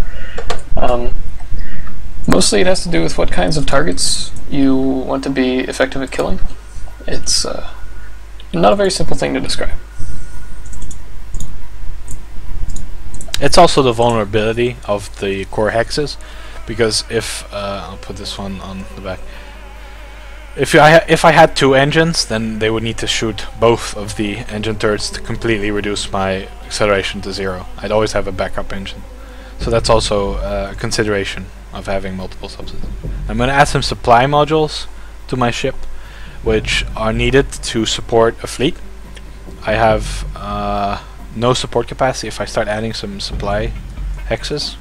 Mostly it has to do with what kinds of targets you want to be effective at killing. It's not a very simple thing to describe. It's also the vulnerability of the core hexes, because if I'll put this one on the back. If I had two engines, then they would need to shoot both of the engine turrets to completely reduce my acceleration to 0. I'd always have a backup engine, so that's also a consideration of having multiple subsystems. I'm going to add some supply modules to my ship, which are needed to support a fleet. I have no support capacity. If I start adding some supply hexes,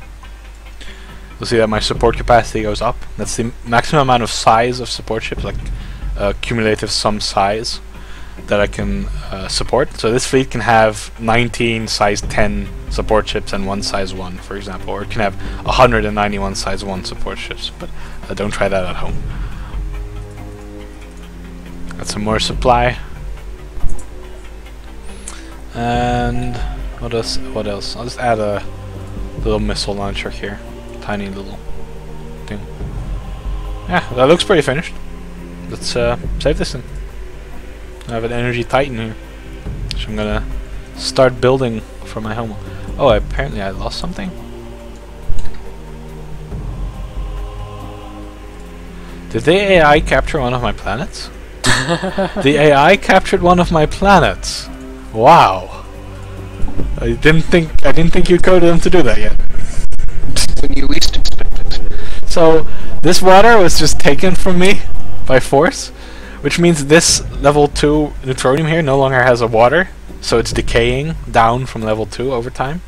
you'll see that my support capacity goes up. That's the maximum amount of size of support ships, like cumulative sum size, that I can support. So this fleet can have 19 size 10 support ships and 1 size 1, for example, or it can have 191 size 1 support ships, but don't try that at home. Got some more supply. And what else? I'll just add a little missile launcher here. Tiny little thing. Yeah, that looks pretty finished. Let's save this thing. I have an energy titan here, which I'm gonna start building for my home. Oh, apparently I lost something. Did the AI capture one of my planets? The AI captured one of my planets. Wow. I didn't think you coded them to do that yet. When you least expect it. So this water was just taken from me by force, which means this level 2 neutronium here no longer has a water, so it's decaying down from level 2 over time.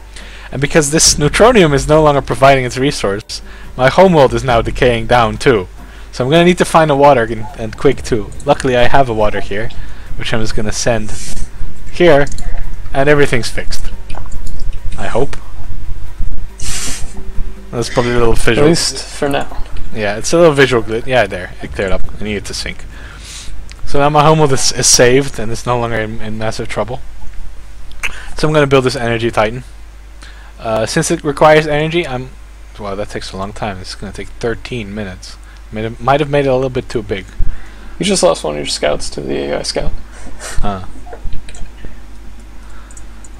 And because this neutronium is no longer providing its resource, my homeworld is now decaying down too. So I'm gonna need to find a water and quick too. Luckily I have a water here, which I'm just gonna send here, and everything's fixed. I hope. That's probably a little visual. At least for now. Yeah, it's a little visual glitch. Yeah, there, it cleared up. I needed to sync. So now my homeworld is saved and it's no longer in massive trouble. So I'm gonna build this energy titan. Since it requires energy, well, that takes a long time. It's gonna take 13 minutes. Might have made it a little bit too big. You just lost one of your scouts to the AI scout. Huh.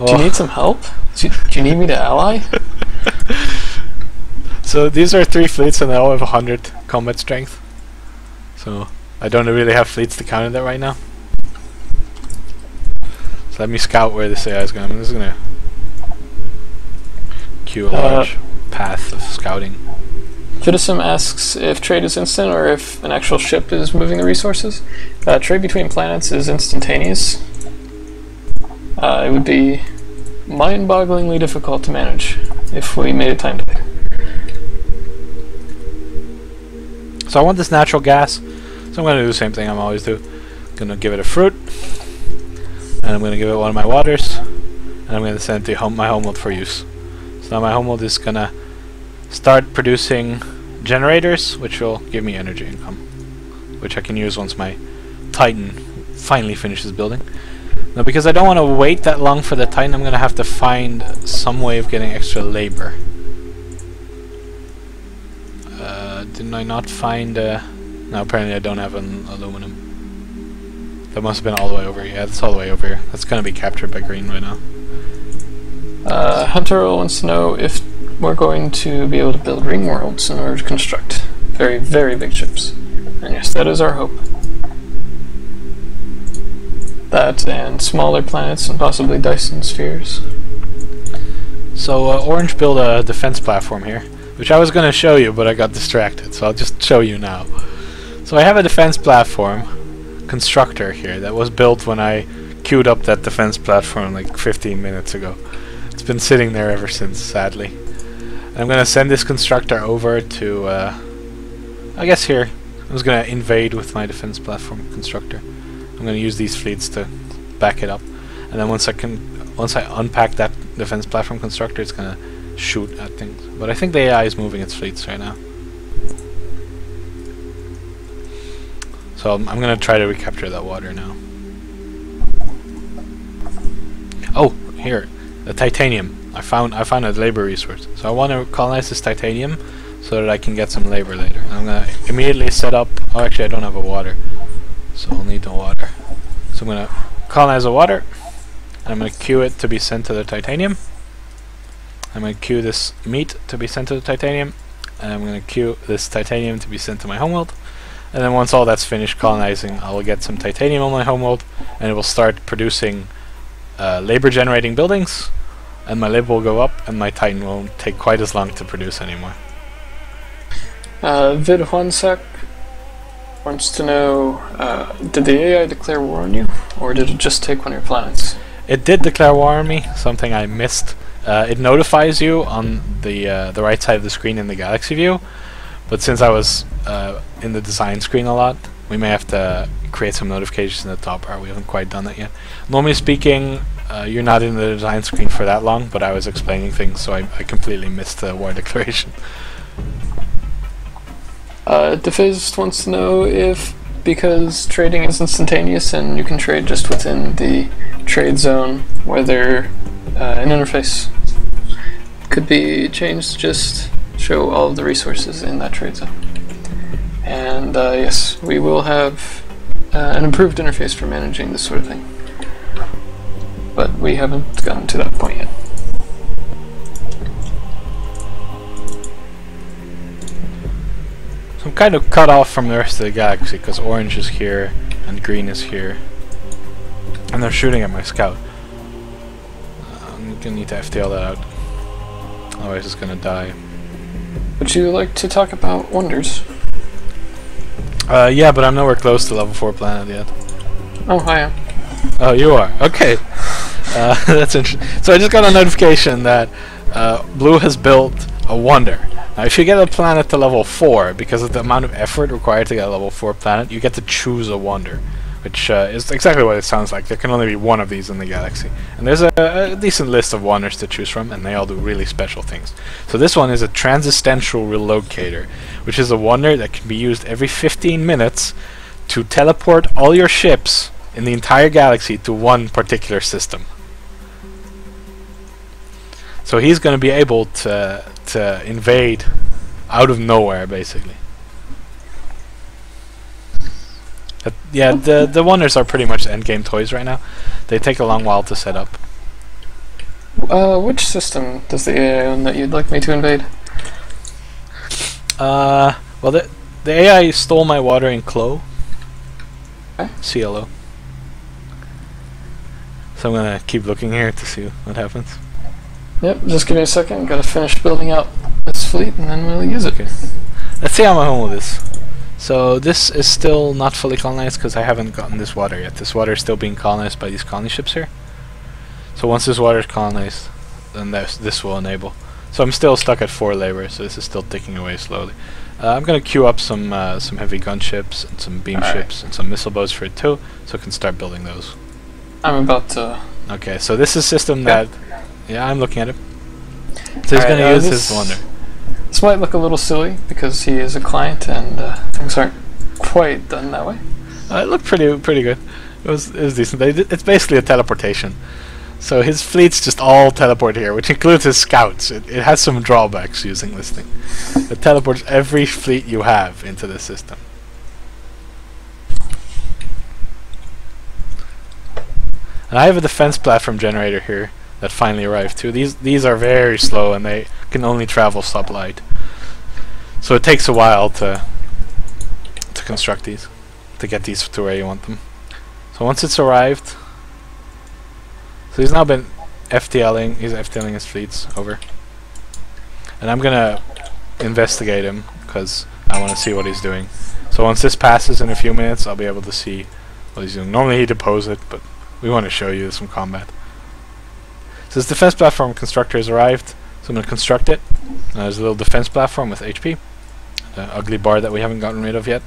Do you need some help? Do you need me to ally? So these are 3 fleets and they all have 100 combat strength. So I don't really have fleets to counter that right now. So let me scout where this AI is going. I'm just gonna queue a large path of scouting. Fiddism asks if trade is instant or if an actual ship is moving the resources. Trade between planets is instantaneous. It would be mind-bogglingly difficult to manage if we made it time delay. So I want this natural gas, so I'm going to do the same thing I'm always do. I'm going to give it a fruit, and I'm going to give it one of my waters, and I'm going to send it to my homeworld for use. So now my homeworld is going to start producing generators, which will give me energy income, which I can use once my Titan finally finishes building. Now, because I don't want to wait that long for the Titan, I'm going to have to find some way of getting extra labor. Didn't I not find... No, apparently I don't have an aluminum. That must have been all the way over here. Yeah, that's all the way over here. That's going to be captured by green right now. Hunter wants to know if we're going to be able to build ring worlds in order to construct very, very big ships. And yes, that is our hope. That and smaller planets and possibly Dyson spheres. So Orange built a defense platform here, which I was going to show you, but I got distracted, so I'll just show you now. So I have a defense platform constructor here that was built when I queued up that defense platform like 15 minutes ago. It's been sitting there ever since, sadly. I'm going to send this constructor over to, I guess here. I was going to invade with my defense platform constructor. I'm going to use these fleets to back it up, and then once I unpack that defense platform constructor, it's going to shoot at things. But I think the AI is moving its fleets right now. So I'm going to try to recapture that water now. Oh, here, the titanium. I found a labor resource. So I want to colonize this titanium so that I can get some labor later. I'm going to immediately set up... Oh, actually I don't have a water. So I'll need the water. So I'm going to colonize the water. And I'm going to queue it to be sent to the titanium. I'm going to queue this meat to be sent to the titanium. And I'm going to queue this titanium to be sent to my homeworld. And then once all that's finished colonizing, I will get some titanium on my homeworld. And it will start producing labor generating buildings. And my labor will go up, and my Titan won't take quite as long to produce anymore. Vid Hwansak wants to know, did the AI declare war on you, or did it just take one of your planets? It did declare war on me, something I missed. It notifies you on the right side of the screen in the galaxy view, but since I was in the design screen a lot, we may have to create some notifications in the top bar. We haven't quite done that yet. Normally speaking, you're not in the design screen for that long, but I was explaining things, so I completely missed the war declaration. Defized wants to know if, because trading is instantaneous and you can trade just within the trade zone, whether an interface could be changed to just show all of the resources in that trade zone. And yes, we will have an improved interface for managing this sort of thing. But we haven't gotten to that point yet. So I'm kind of cut off from the rest of the galaxy because orange is here and green is here. And they're shooting at my scout. I'm gonna need to FTL that out. Otherwise it's gonna die. Would you like to talk about wonders? Yeah, but I'm nowhere close to level 4 planet yet. Oh, I am. Oh, you are? Okay. That's interesting. So I just got a notification that Blue has built a wonder. Now, if you get a planet to level 4, because of the amount of effort required to get a level 4 planet, you get to choose a wonder, which is exactly what it sounds like. There can only be one of these in the galaxy. And there's a decent list of wonders to choose from, and they all do really special things. So this one is a transistential relocator, which is a wonder that can be used every 15 minutes to teleport all your ships in the entire galaxy to one particular system. So he's going to be able to invade out of nowhere, basically. Yeah, the wonders are pretty much endgame toys right now. They take a long while to set up. Which system does the AI own that you'd like me to invade? Well, the AI stole my water in Clo. Okay. CLO. So I'm gonna keep looking here to see what happens. Yep, just give me a second. Gotta finish building out this fleet and then we'll use it. Okay. Let's see how my home is. So this is still not fully colonized because I haven't gotten this water yet. This water is still being colonized by these colony ships here. So once this water is colonized, then this will enable. So I'm still stuck at 4 labor, so this is still ticking away slowly. I'm gonna queue up some heavy gunships and some beam ships and some missile boats for it too, so I can start building those. I'm about to... Okay, so this is a system that... Yeah, I'm looking at it. So he's gonna use his wonder. This might look a little silly because he is a client and things aren't quite done that way. It looked pretty good. It was decent. It's basically a teleportation. So his fleets just all teleport here, which includes his scouts. It has some drawbacks using this thing. It teleports every fleet you have into the system. And I have a defense platform generator here that finally arrived too. These are very slow and they can only travel sublight. So it takes a while to construct these, to get these to where you want them. So once it's arrived, so he's now been FTLing. He's FTLing his fleets over, and I'm gonna investigate him because I want to see what he's doing. So once this passes in a few minutes, I'll be able to see what he's doing. Normally he'd oppose it, but we want to show you some combat. So this defense platform constructor has arrived, so I'm going to construct it. There's a little defense platform with HP, the ugly bar that we haven't gotten rid of yet.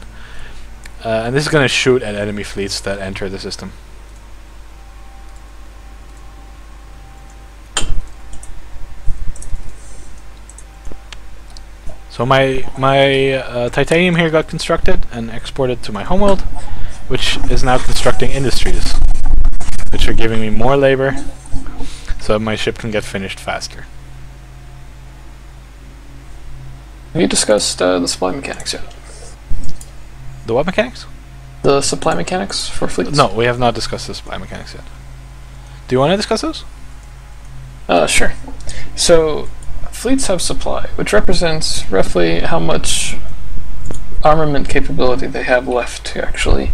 And this is going to shoot at enemy fleets that enter the system. So my titanium here got constructed and exported to my homeworld, which is now constructing industries, which are giving me more labor, so my ship can get finished faster. Have you discussed the supply mechanics yet? The what mechanics? The supply mechanics for fleets? No, we have not discussed the supply mechanics yet. Do you want to discuss those? Sure. So, fleets have supply, which represents roughly how much armament capability they have left to actually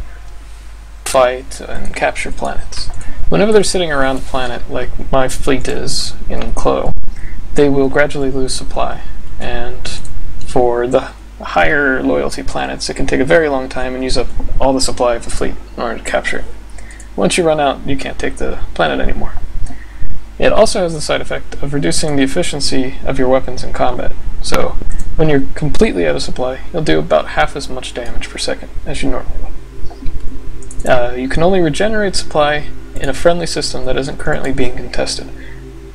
fight and capture planets. Whenever they're sitting around a planet, like my fleet is in Clo, they will gradually lose supply. And for the higher loyalty planets, it can take a very long time and use up all the supply of the fleet in order to capture it. Once you run out, you can't take the planet anymore. It also has the side effect of reducing the efficiency of your weapons in combat. So, when you're completely out of supply, you'll do about half as much damage per second as you normally would. You can only regenerate supply in a friendly system that isn't currently being contested.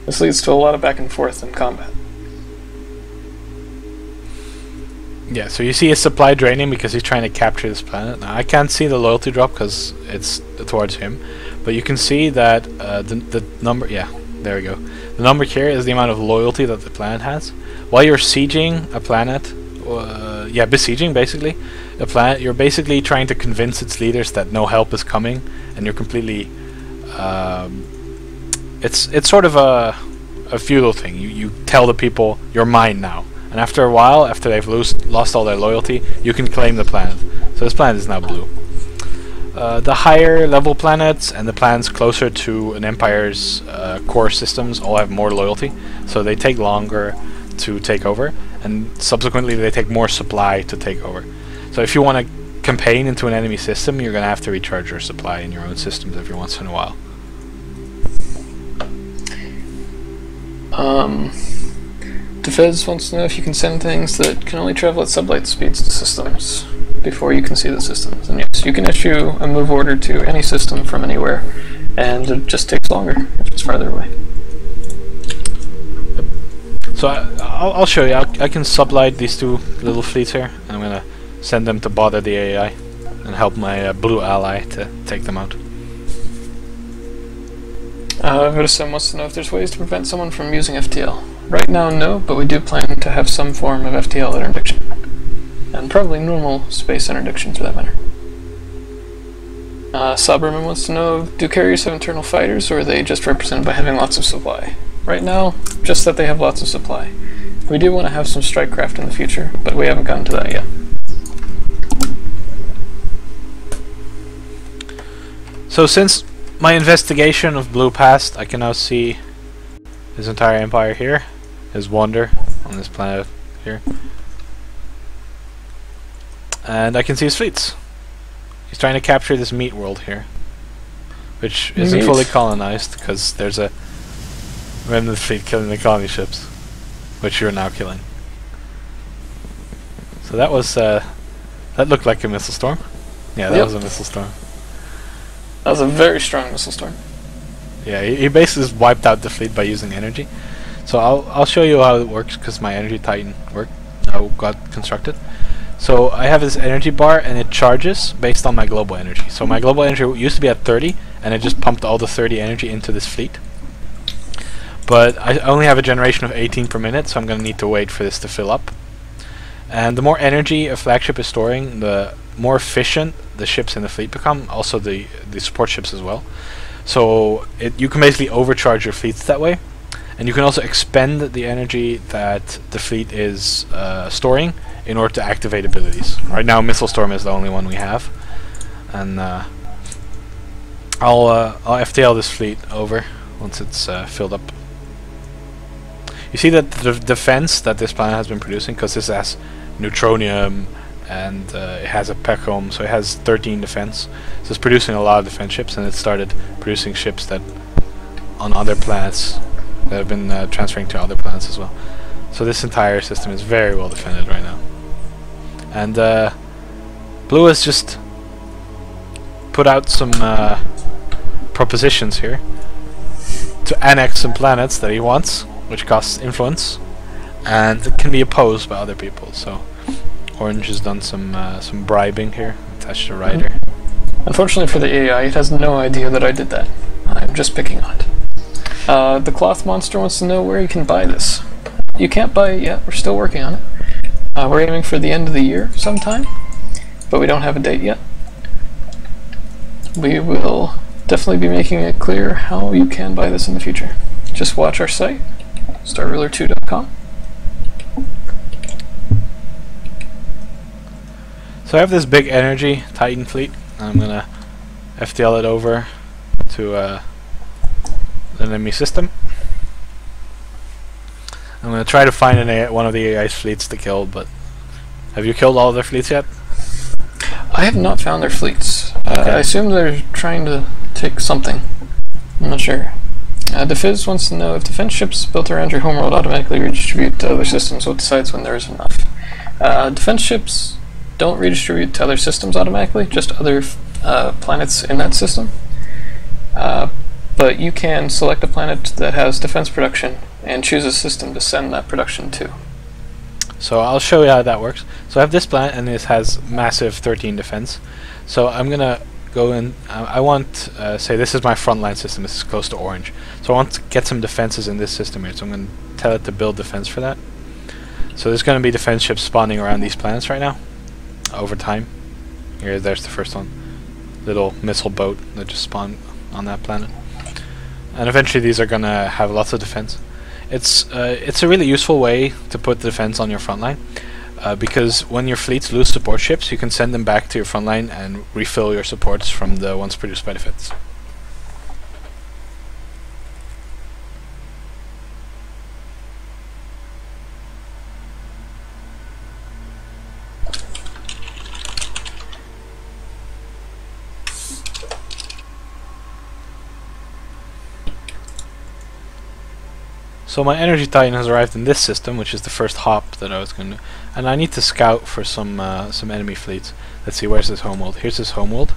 This leads to a lot of back and forth in combat. Yeah, so you see his supply draining because he's trying to capture this planet. Now I can't see the loyalty drop because it's towards him, but you can see that the number, yeah, there we go. The number here is the amount of loyalty that the planet has. While you're sieging a planet, besieging basically a planet, you're basically trying to convince its leaders that no help is coming, and you're completely. It's sort of a feudal thing. You tell the people you're mine now. And after a while, after they've lost all their loyalty, you can claim the planet. So this planet is now blue. The higher level planets and the planets closer to an empire's core systems all have more loyalty, so they take longer to take over, and subsequently they take more supply to take over. So if you want to campaign into an enemy system, you're going to have to recharge your supply in your own systems every once in a while. Defez wants to know if you can send things that can only travel at sublight speeds to systems before you can see the systems. And yes, you can issue a move order to any system from anywhere, and it just takes longer if it's farther away. So I'll show you. I can sublight these two little fleets here, and I'm going to send them to bother the AI and help my blue ally to take them out. Vodasem wants to know if there's ways to prevent someone from using FTL. Right now, no, but we do plan to have some form of FTL interdiction. And probably normal space interdiction for that matter. Saberman wants to know, do carriers have internal fighters, or are they just represented by having lots of supply? Right now, just that they have lots of supply. We do want to have some strike craft in the future, but we haven't gotten to that yet. So since my investigation of blue passed, I can now see his entire empire here, his wonder on this planet here, and I can see his fleets. He's trying to capture this meat world here, which isn't fully colonized because there's a remnant fleet killing the colony ships, which you're now killing. So that was that looked like a missile storm. Yeah, that was a missile storm. That was a very strong missile storm. Yeah, he basically just wiped out the fleet by using energy. So I'll show you how it works because my energy titan got constructed. So I have this energy bar and it charges based on my global energy. So my global energy used to be at 30 and it just pumped all the 30 energy into this fleet. But I only have a generation of 18 per minute, so I'm going to need to wait for this to fill up. And the more energy a flagship is storing, the more efficient the ships in the fleet become, also the support ships as well. So you can basically overcharge your fleets that way. And you can also expend the energy that the fleet is storing in order to activate abilities. Right now Missile Storm is the only one we have. And I'll FTL this fleet over once it's filled up. You see that the defense that this planet has been producing, because this has neutronium and it has a pecom, so it has 13 defense. So it's producing a lot of defense ships, and it started producing ships that on other planets that have been transferring to other planets as well. So this entire system is very well defended right now. And Blue has just put out some propositions here to annex some planets that he wants, which costs influence, and it can be opposed by other people. So Orange has done some bribing here, attached a rider. Unfortunately for the AI, it has no idea that I did that. I'm just picking on it. The cloth monster wants to know where you can buy this. You can't buy it yet, we're still working on it. We're aiming for the end of the year sometime, but we don't have a date yet. We will definitely be making it clear how you can buy this in the future. Just watch our site, starruler2.com. So I have this big energy Titan fleet, and I'm gonna FTL it over to the enemy system. I'm gonna try to find one of the AI's fleets to kill, but have you killed all of their fleets yet? I have not found their fleets. Okay. I assume they're trying to take something. I'm not sure. DeFizz wants to know if defense ships built around your homeworld automatically redistribute to other systems. What decides when there is enough? Defense ships don't redistribute to other systems automatically, just other planets in that system. But you can select a planet that has defense production and choose a system to send that production to. So I'll show you how that works. So I have this planet, and this has massive 13 defense. So I'm gonna go in. I want, say this is my frontline system. This is close to Orange. So I want to get some defenses in this system here. So I'm gonna tell it to build defense for that. So there's gonna be defense ships spawning around these planets right now, over time. There's the first one, little missile boat that just spawned on that planet. And eventually these are gonna have lots of defense. It's a really useful way to put defense on your front line, because when your fleets lose support ships, you can send them back to your front line and refill your supports from the ones produced by defense. So my energy titan has arrived in this system, which is the first hop that I was going to do. And I need to scout for some enemy fleets. Let's see, where's his homeworld? Here's his homeworld.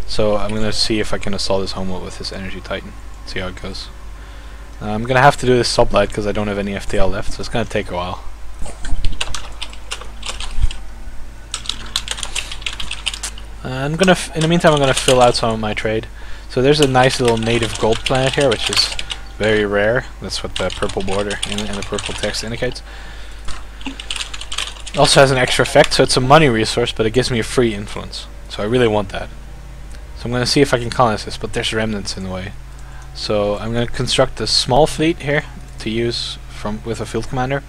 So I'm going to see if I can assault his homeworld with this energy titan. See how it goes. I'm going to have to do this sublight because I don't have any FTL left, so it's going to take a while. I'm gonna in the meantime I'm going to fill out some of my trade. So there's a nice little native gold planet here, which is very rare. That's what the purple border and the purple text indicates. It also has an extra effect, so it's a money resource, but it gives me a free influence. So I really want that. So I'm going to see if I can colonize this, but there's remnants in the way. So I'm going to construct a small fleet here to use with a field commander.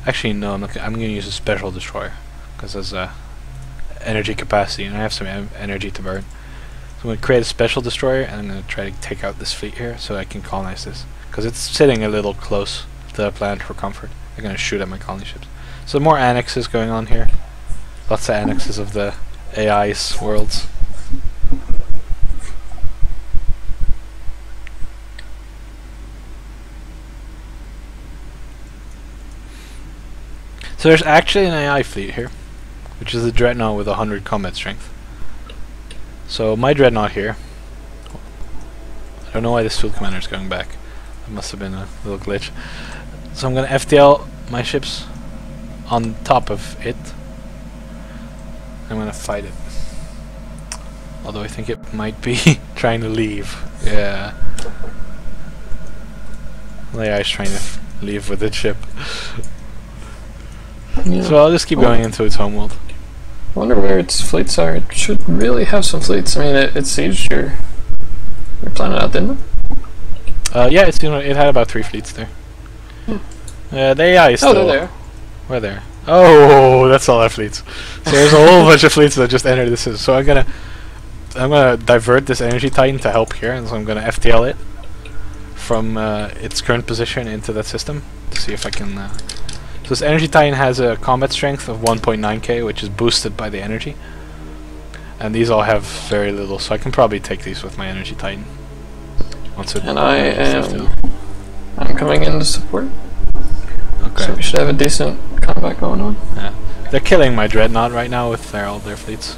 Actually, no, I'm going to use a special destroyer because there's energy capacity, and I have some energy to burn. So I'm going to create a special destroyer, and I'm going to try to take out this fleet here so I can colonize this. Because it's sitting a little close to the planet for comfort. I'm going to shoot at my colony ships. So more annexes going on here. Lots of annexes of the AI's worlds. So there's actually an AI fleet here, which is a dreadnought with 100 combat strength. So my dreadnought here, I don't know why this field commander is going back. That must have been a little glitch. So I'm going to FTL my ships on top of it. I'm going to fight it. Although I think it might be trying to leave. Yeah. The AI is trying to leave with its ship. Yeah. So I'll just keep going into its homeworld. I wonder where its fleets are. It should really have some fleets. I mean, it sieged your planet out, didn't it? Yeah, it had about 3 fleets there. The AI is still... Oh, they're there. Where there? Oh, that's all our fleets. So there's a whole bunch of fleets that just entered this system. So I'm gonna gonna divert this energy titan to help here, and so I'm gonna FTL it from its current position into that system to see if I can. So this energy titan has a combat strength of 1.9k, which is boosted by the energy, and these all have very little, so I can probably take these with my energy titan. Once it and I'm coming in to support. Okay. So we should have a decent combat going on. Yeah. They're killing my dreadnought right now with all their fleets.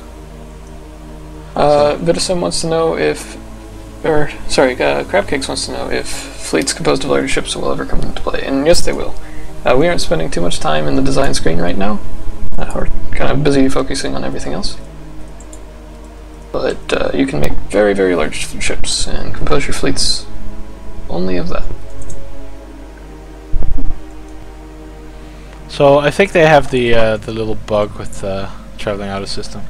Vitasem wants to know if, Crabcakes wants to know if fleets composed of larger ships will ever come into play, and yes, they will. We aren't spending too much time in the design screen right now. We're kind of busy focusing on everything else. But you can make very, very large ships and compose your fleets only of that. So I think they have the little bug with traveling out of system.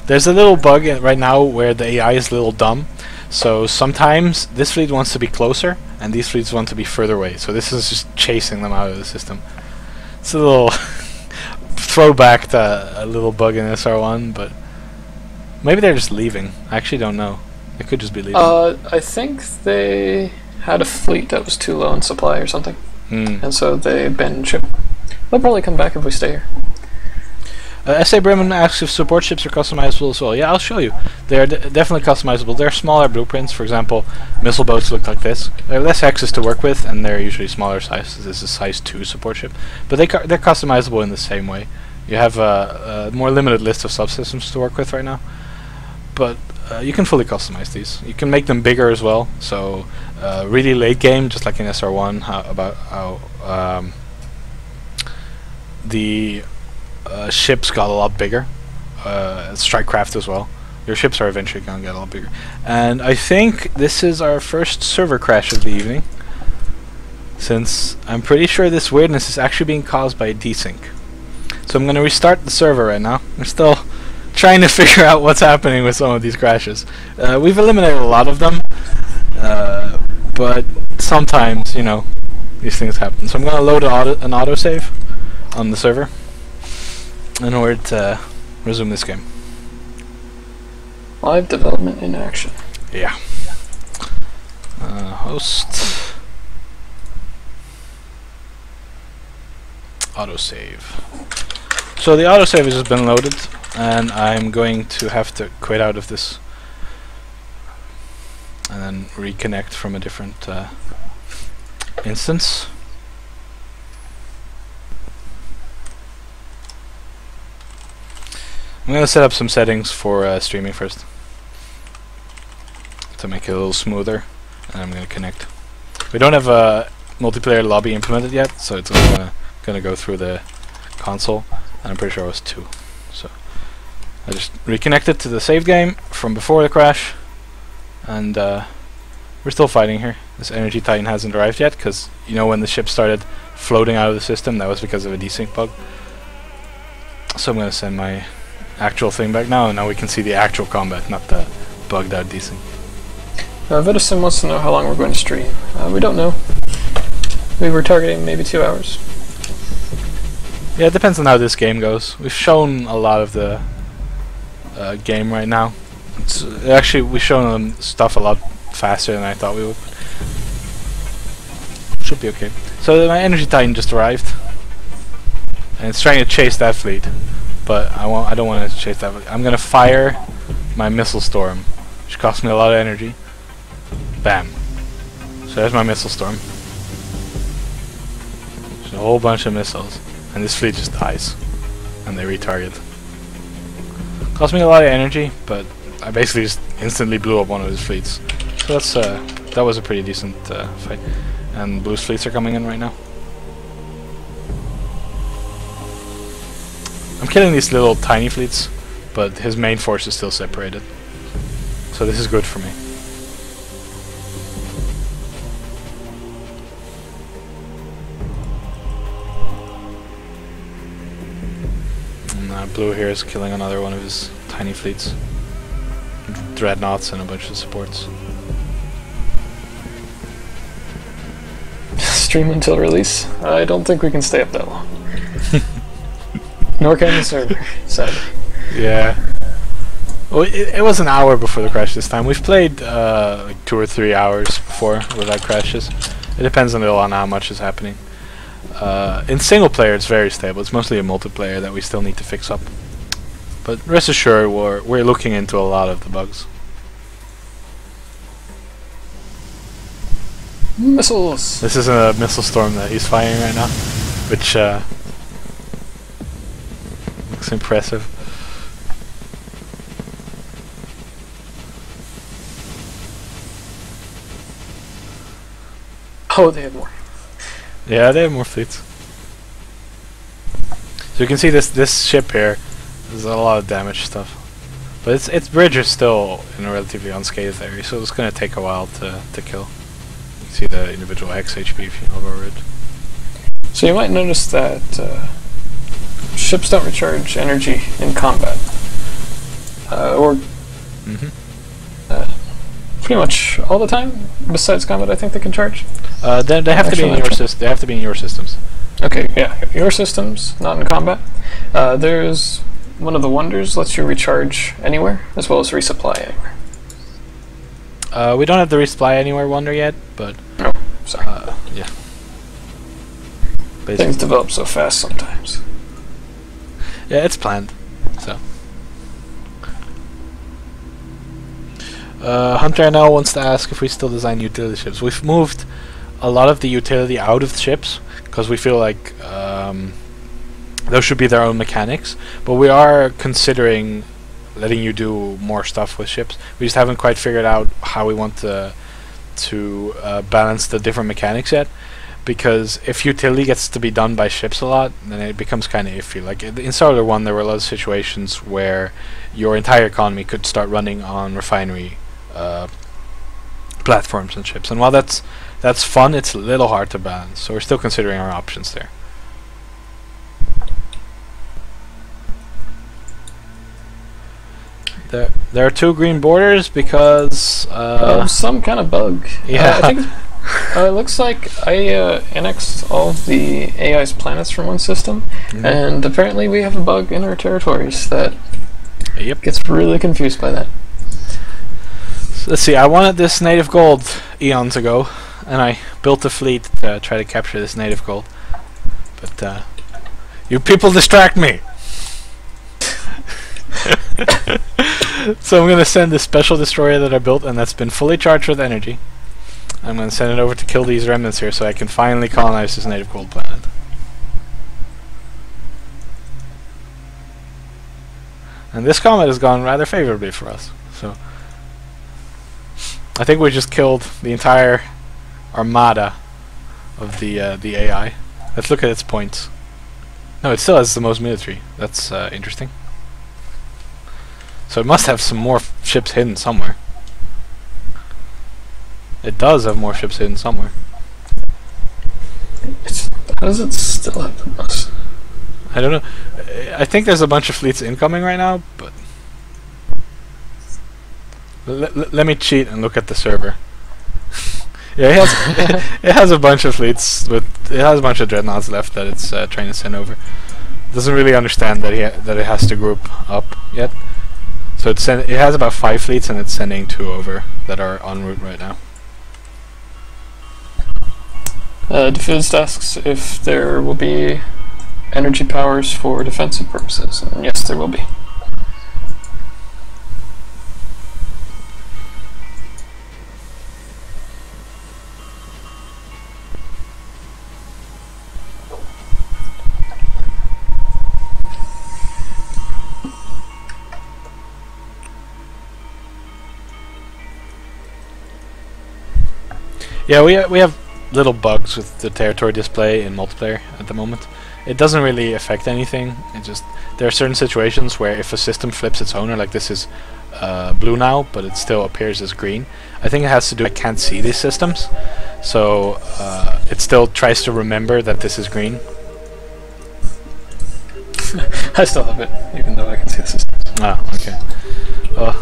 There's a little bug right now where the AI is a little dumb. So sometimes this fleet wants to be closer, and these fleets want to be further away. So this is just chasing them out of the system. It's a little throwback to a little bug in SR1, but maybe they're just leaving. I actually don't know. They could just be leaving. I think they had a fleet that was too low in supply or something, and so they abandoned ship. They'll probably come back if we stay here. SA Bremen asks if support ships are customizable as well. Yeah, I'll show you. They're definitely customizable. They're smaller blueprints. For example, missile boats look like this. They're less hexes to work with, and they're usually smaller size. This is a size 2 support ship. But they're customizable in the same way. You have a more limited list of subsystems to work with right now. But you can fully customize these. You can make them bigger as well. So really late game, just like in SR1, how the ships got a lot bigger. Strikecraft as well. Your ships are eventually going to get a lot bigger. And I think this is our first server crash of the evening, since I'm pretty sure this weirdness is actually being caused by a desync. So I'm going to restart the server right now. I'm still trying to figure out what's happening with some of these crashes. We've eliminated a lot of them, but sometimes, you know, these things happen. So I'm going to load an autosave on the server in order to resume this game. Live development in action. Yeah. Host. Autosave. So the autosave has just been loaded, and I'm going to have to quit out of this and then reconnect from a different instance. I'm going to set up some settings for streaming first to make it a little smoother, and I'm going to connect. We don't have a multiplayer lobby implemented yet, so it's going to go through the console, and I'm pretty sure it was 2. So I just reconnected to the save game from before the crash, and we're still fighting here. This energy titan hasn't arrived yet, because you know when the ship started floating out of the system, that was because of a desync bug. So I'm going to send my actual thing back now, and now we can see the actual combat, not the bugged out desync. Vitasem wants to know how long we're going to stream. We don't know. We were targeting maybe 2 hours. Yeah, it depends on how this game goes. We've shown a lot of the game right now. Actually, we've shown them stuff a lot faster than I thought we would. Should be okay. So my energy titan just arrived, and it's trying to chase that fleet. But I don't want to chase that. I'm gonna fire my missile storm, which costs me a lot of energy. Bam. So there's my missile storm. There's a whole bunch of missiles, and this fleet just dies, and they retarget. Cost me a lot of energy, but I basically just instantly blew up one of his fleets. So that was a pretty decent fight. And Blue's fleets are coming in right now. I'm killing these little tiny fleets, but his main force is still separated. So this is good for me. And Blue here is killing another one of his tiny fleets. Dreadnoughts and a bunch of supports. Stream until release? I don't think we can stay up that long. Nor can the server, sadly. Yeah. Well, it was an hour before the crash this time. We've played like 2 or 3 hours before without crashes. It depends a little on how much is happening. In single player, it's very stable. It's mostly a multiplayer that we still need to fix up. But rest assured, we're looking into a lot of the bugs. Missiles! This is a missile storm that he's firing right now, which looks impressive. Oh, they have more. Yeah, they have more fleets. So you can see this ship here. There's a lot of damage stuff, but its bridge is still in a relatively unscathed area, so it's going to take a while to kill. You can see the individual hex HP if you hover over it. So you might notice that ships don't recharge energy in combat, or pretty much all the time. Besides combat, I think they can charge. They have to be in your system. They have to be in your systems. Okay, yeah, your systems, not in combat. There's one of the wonders lets you recharge anywhere, as well as resupply anywhere. We don't have the resupply anywhere wonder yet, but No, sorry. yeah. Things Basically. develop so fast sometimes. Yeah, it's planned. So. Hunter now wants to ask if we still design utility ships. We've moved a lot of the utility out of the ships because we feel like those should be their own mechanics, but we are considering letting you do more stuff with ships. We just haven't quite figured out how we want to balance the different mechanics yet, because if utility gets to be done by ships a lot, then it becomes kind of iffy. Like in Solar 1 there were a lot of situations where your entire economy could start running on refinery platforms and ships, and while that's fun, it's a little hard to balance, so we're still considering our options there. There are 2 green borders because some kind of bug. Yeah. I think it looks like I annexed all of the AI's planets from one system, and apparently we have a bug in our territories that gets really confused by that. So let's see, I wanted this native gold eons ago, and I built a fleet to try to capture this native gold, but you people distract me! So I'm going to send this special destroyer that I built, and that's been fully charged with energy. I'm going to send it over to kill these remnants here so I can finally colonize this native gold planet. And this comet has gone rather favorably for us. So I think we just killed the entire armada of the AI. Let's look at its points. No, it still has the most military. That's interesting. So it must have some more ships hidden somewhere. It does have more ships hidden somewhere. How does it still have the most? I don't know. I think there's a bunch of fleets incoming right now, but let me cheat and look at the server. Yeah, it has a bunch of fleets, but it has a bunch of dreadnoughts left that it's trying to send over. It doesn't really understand that it has to group up yet. So it has about 5 fleets, and it's sending 2 over that are en route right now. Diffused asks if there will be energy powers for defensive purposes, and yes, there will be. Yeah, we have little bugs with the territory display in multiplayer at the moment. It doesn't really affect anything. It just, there are certain situations where if a system flips its owner, like this is blue now, but it still appears as green. I think it has to do, I can't see these systems, so it still tries to remember that this is green. I still have it, even though I can see the systems. Ah, okay. Well,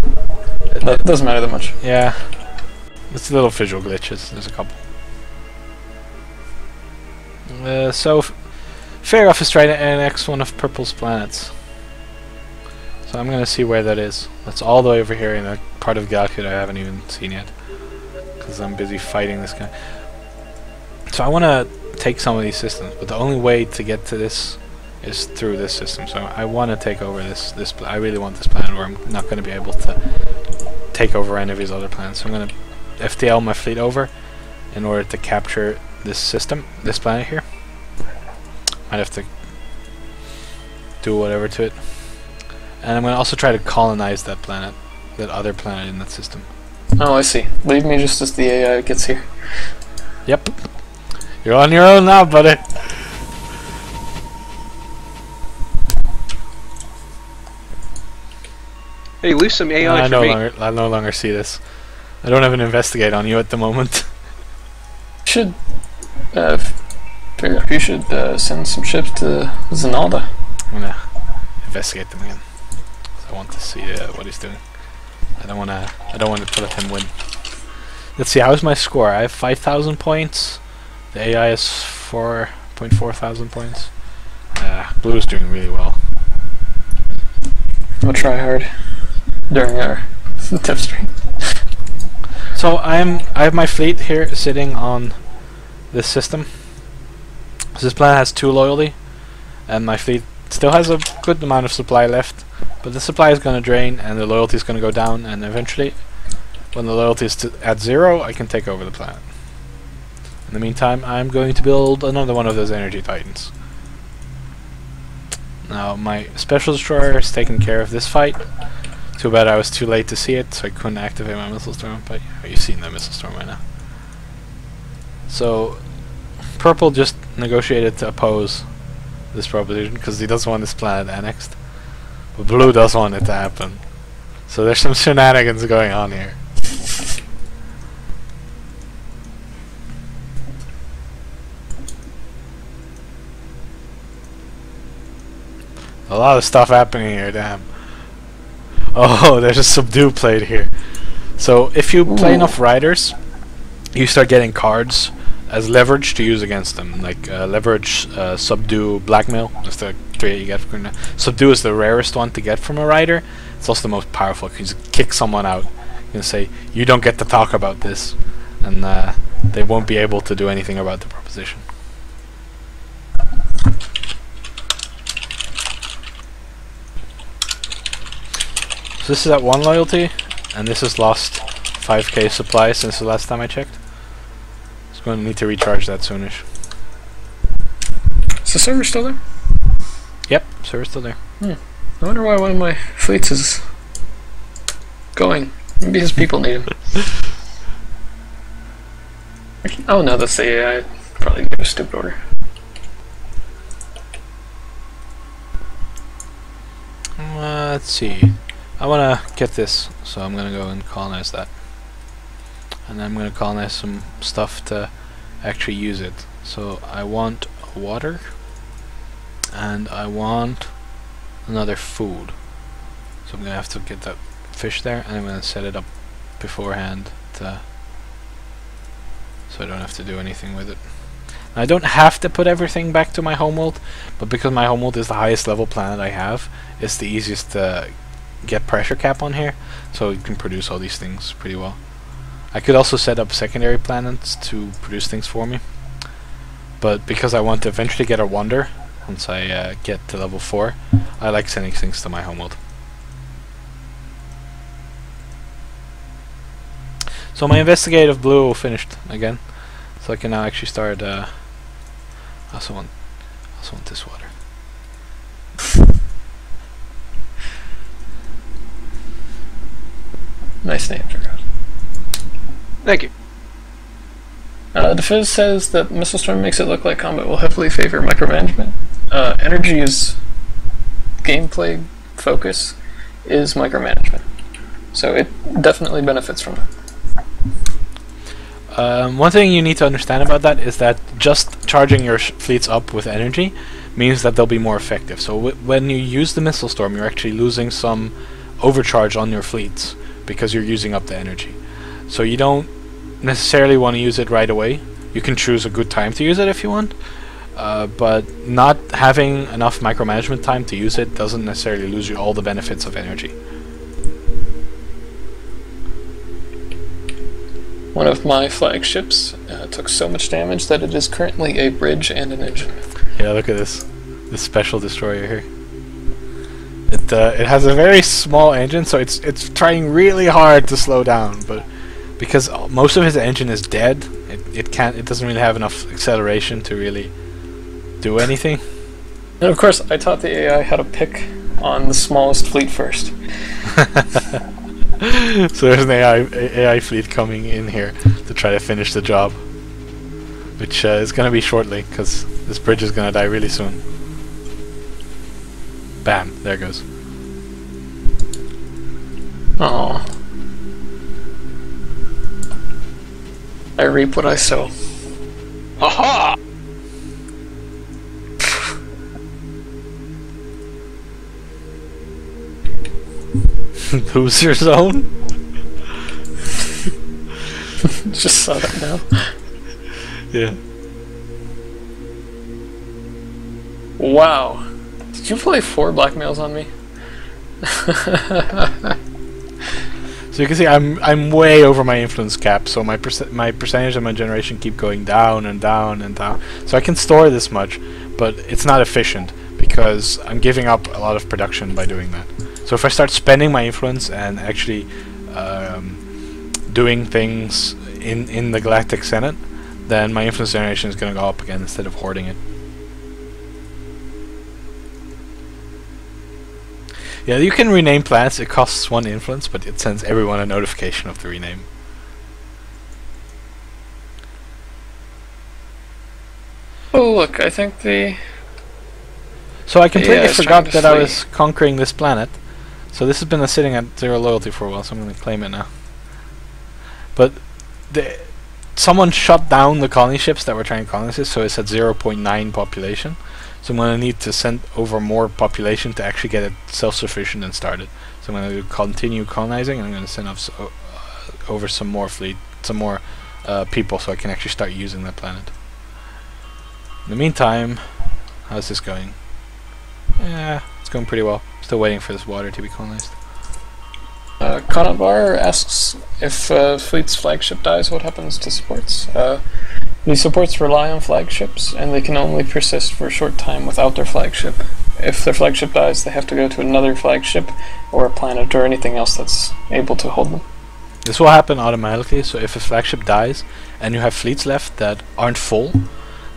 That doesn't matter that much. yeah. It's little visual glitches, there's a couple. So, Fairhoff is trying to annex one of Purple's planets. So So I'm gonna see where that is. That's all the way over here in a part of the galaxy that I haven't even seen yet, because I'm busy fighting this guy. So I want to take some of these systems, but the only way to get to this is through this system. So I want to take over this. I really want this planet, where I'm not going to be able to take over any of these other planets. So I'm going to FTL my fleet over in order to capture this system, this planet here. Might have to do whatever to it. And I'm going to also try to colonize that planet, that other planet in that system. Oh, I see. Leave me just as the AI gets here. Yep. You're on your own now, buddy. Hey, leave some AI for me. I no longer see this. I don't have an investigate on you at the moment. Should figure out if you should send some ships to Zenalda. I'm gonna investigate them again. I want to see what he's doing. I don't want to let him win. Let's see. How's my score? I have 5,000 points. The AI is 4.4 thousand points. Blue is doing really well. We'll try hard during our Devstream. So I have my fleet here sitting on this system. So this planet has 2 loyalty, and my fleet still has a good amount of supply left. But the supply is going to drain, and the loyalty is going to go down, and eventually, when the loyalty is at 0, I can take over the planet. In the meantime, I'm going to build another one of those energy titans. Now, my special destroyer is taking care of this fight. Too bad I was too late to see it, so I couldn't activate my missile storm, but you've seen the missile storm right now. So, Purple just negotiated to oppose this proposition, because he doesn't want this planet annexed. But Blue does want it to happen. So there's some shenanigans going on here. A lot of stuff happening here, damn. Oh, there's a subdue plate here. So if you play enough riders, you start getting cards as leverage to use against them. Like leverage, subdue, blackmail. That's the 3 you get from subdue is the rarest one to get from a rider. It's also the most powerful. You can just kick someone out. You can say, you don't get to talk about this. And they won't be able to do anything about the proposition. So this is at 1 loyalty, and this has lost 5k supply since the last time I checked. It's going to need to recharge that soonish. Is the server still there? Yep, server's still there. I wonder why one of my fleets is going. Maybe his people need him. Oh no, that's the AI. Probably gave a stupid order. Let's see. I want to get this, so I'm going to go and colonize that. And then I'm going to colonize some stuff to actually use it. So I want water, and I want another food. So I'm going to have to get that fish there, and I'm going to set it up beforehand so I don't have to do anything with it. Now, I don't have to put everything back to my homeworld, but because my homeworld is the highest level planet I have, it's the easiest to get pressure cap on here, so you can produce all these things pretty well. I could also set up secondary planets to produce things for me, but because I want to eventually get a wonder once I get to level 4, I like sending things to my homeworld. So my investigative blue finished again, so I can now actually start. I also want this water. Nice name, Dragon. Thank you. The Fizz says that Missile Storm makes it look like combat will heavily favor micromanagement. Energy's gameplay focus is micromanagement, so it definitely benefits from it. One thing you need to understand about that is that just charging your fleets up with energy means that they'll be more effective. So when you use the Missile Storm, you're actually losing some overcharge on your fleets because you're using up the energy. So you don't necessarily want to use it right away. You can choose a good time to use it if you want, but not having enough micromanagement time to use it doesn't necessarily lose you all the benefits of energy. One of my flagships took so much damage that it is currently a bridge and an engine. Yeah, look at this special destroyer here. It has a very small engine, so it's trying really hard to slow down, but because most of his engine is dead, it doesn't really have enough acceleration to really do anything. And of course, I taught the AI how to pick on the smallest fleet first. So there's an AI fleet coming in here to try to finish the job, which is going to be shortly, because this bridge is going to die really soon. Bam, there it goes. Oh, I reap what I sow. Aha! Loser zone? Just saw that now. Yeah. Wow. Did you play 4 blackmails on me? So you can see I'm way over my influence cap, so my percentage of my generation keep going down and down and down. So I can store this much, but it's not efficient because I'm giving up a lot of production by doing that. So if I start spending my influence and actually doing things in the Galactic Senate, then my influence generation is going to go up again instead of hoarding it. Yeah, you can rename planets. It costs 1 influence, but it sends everyone a notification of the rename. Oh look, I think the... So I completely it's forgot trying to that I flee. was conquering this planet. So this has been sitting at 0 loyalty for a while, so I'm going to claim it now. But someone shut down the colony ships that were trying to colonize this, so it's at 0.9 population. So I'm going to need to send over more population to actually get it self-sufficient and started. So I'm going to continue colonizing, and I'm going to send off over some more people, so I can actually start using that planet. In the meantime, how's this going? Yeah, it's going pretty well. Still waiting for this water to be colonized. Conabar asks if fleet's flagship dies, what happens to supports? These supports rely on flagships, and they can only persist for a short time without their flagship. If their flagship dies, they have to go to another flagship, or a planet, or anything else that's able to hold them. This will happen automatically, so if a flagship dies, and you have fleets left that aren't full,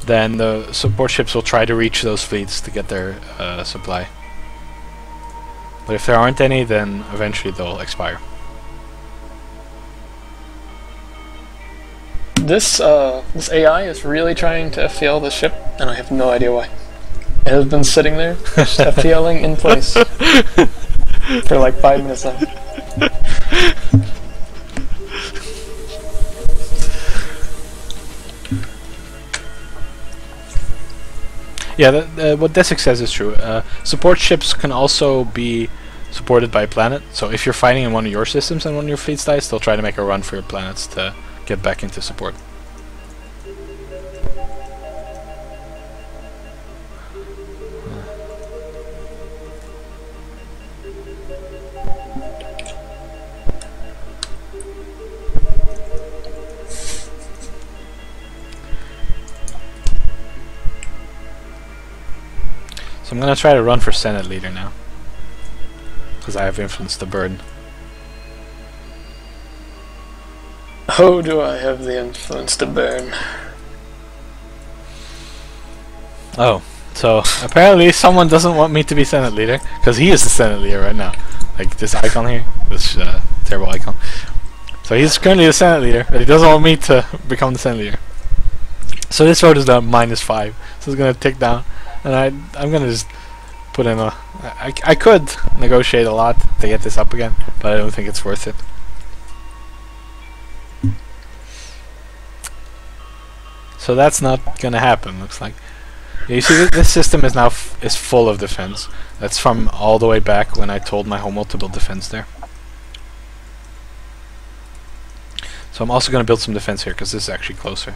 then the support ships will try to reach those fleets to get their supply. But if there aren't any, then eventually they'll expire. This AI is really trying to FTL this ship, and I have no idea why. It has been sitting there, just FTLing in place for like 5 minutes now. Yeah, what Desik says is true. Support ships can also be supported by a planet, so if you're fighting in one of your systems and one of your fleets dies, they'll try to make a run for your planets to get back into support. So I'm gonna try to run for Senate leader now, because I have influence to burn. Oh, do I have the influence to burn? Oh, so apparently someone doesn't want me to be Senate leader, because he is the Senate leader right now. Like this icon here, this terrible icon. So he's currently the Senate leader, but he doesn't want me to become the Senate leader. So this vote is down -5, so it's gonna tick down, and I'm gonna just put in a. I could negotiate a lot to get this up again, but I don't think it's worth it. So that's not gonna happen. Looks like. You see, this system is now is full of defense. That's from all the way back when I told my homeworld to build defense there. So I'm also gonna build some defense here because this is actually closer.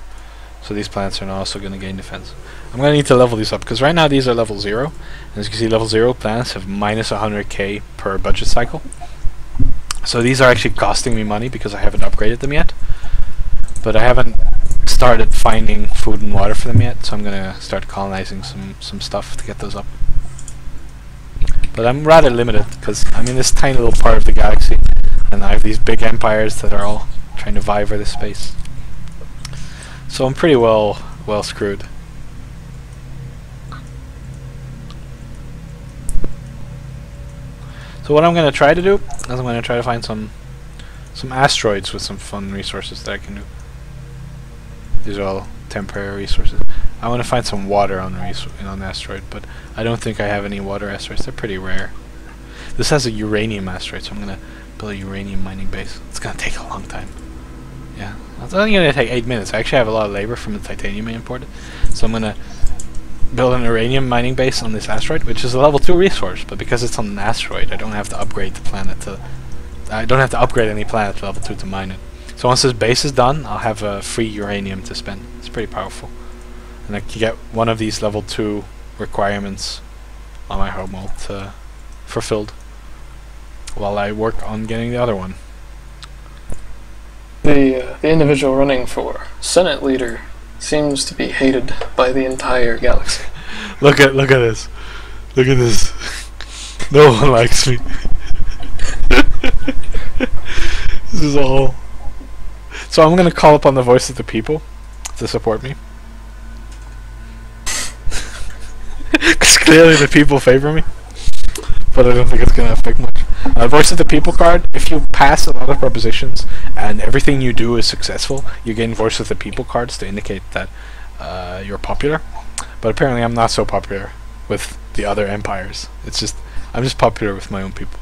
So these planets are now also going to gain defense. I'm going to need to level these up, because right now these are level 0. And as you can see, level 0 planets have minus 100k per budget cycle. So these are actually costing me money because I haven't upgraded them yet. But I haven't started finding food and water for them yet, so I'm going to start colonizing some stuff to get those up. But I'm rather limited, because I'm in this tiny little part of the galaxy, and I have these big empires that are all trying to vie for this space. So I'm pretty well screwed. So what I'm going to try to do is I'm going to try to find some asteroids with some fun resources that I can do. These are all temporary resources. I want to find some water on an asteroid, but I don't think I have any water asteroids. They're pretty rare. This has a uranium asteroid, so I'm going to build a uranium mining base. It's going to take a long time. Yeah, it's only going to take 8 minutes. I actually have a lot of labor from the titanium I imported, so I'm going to build an uranium mining base on this asteroid, which is a level 2 resource, but because it's on an asteroid, I don't have to upgrade the planet to... I don't have to upgrade any planet to level 2 to mine it. So once this base is done, I'll have free uranium to spend. It's pretty powerful. And I can get one of these level 2 requirements on my homeworld fulfilled while I work on getting the other one. The individual running for Senate leader seems to be hated by the entire galaxy. Look at this. Look at this. No one likes me. This is all. So I'm gonna call upon the voice of the people to support me. Because clearly the people favor me. But I don't think it's gonna affect much. Voice of the People card, if you pass a lot of propositions and everything you do is successful, you gain Voice of the People cards to indicate that you're popular. But apparently I'm not so popular with the other empires. I'm just popular with my own people.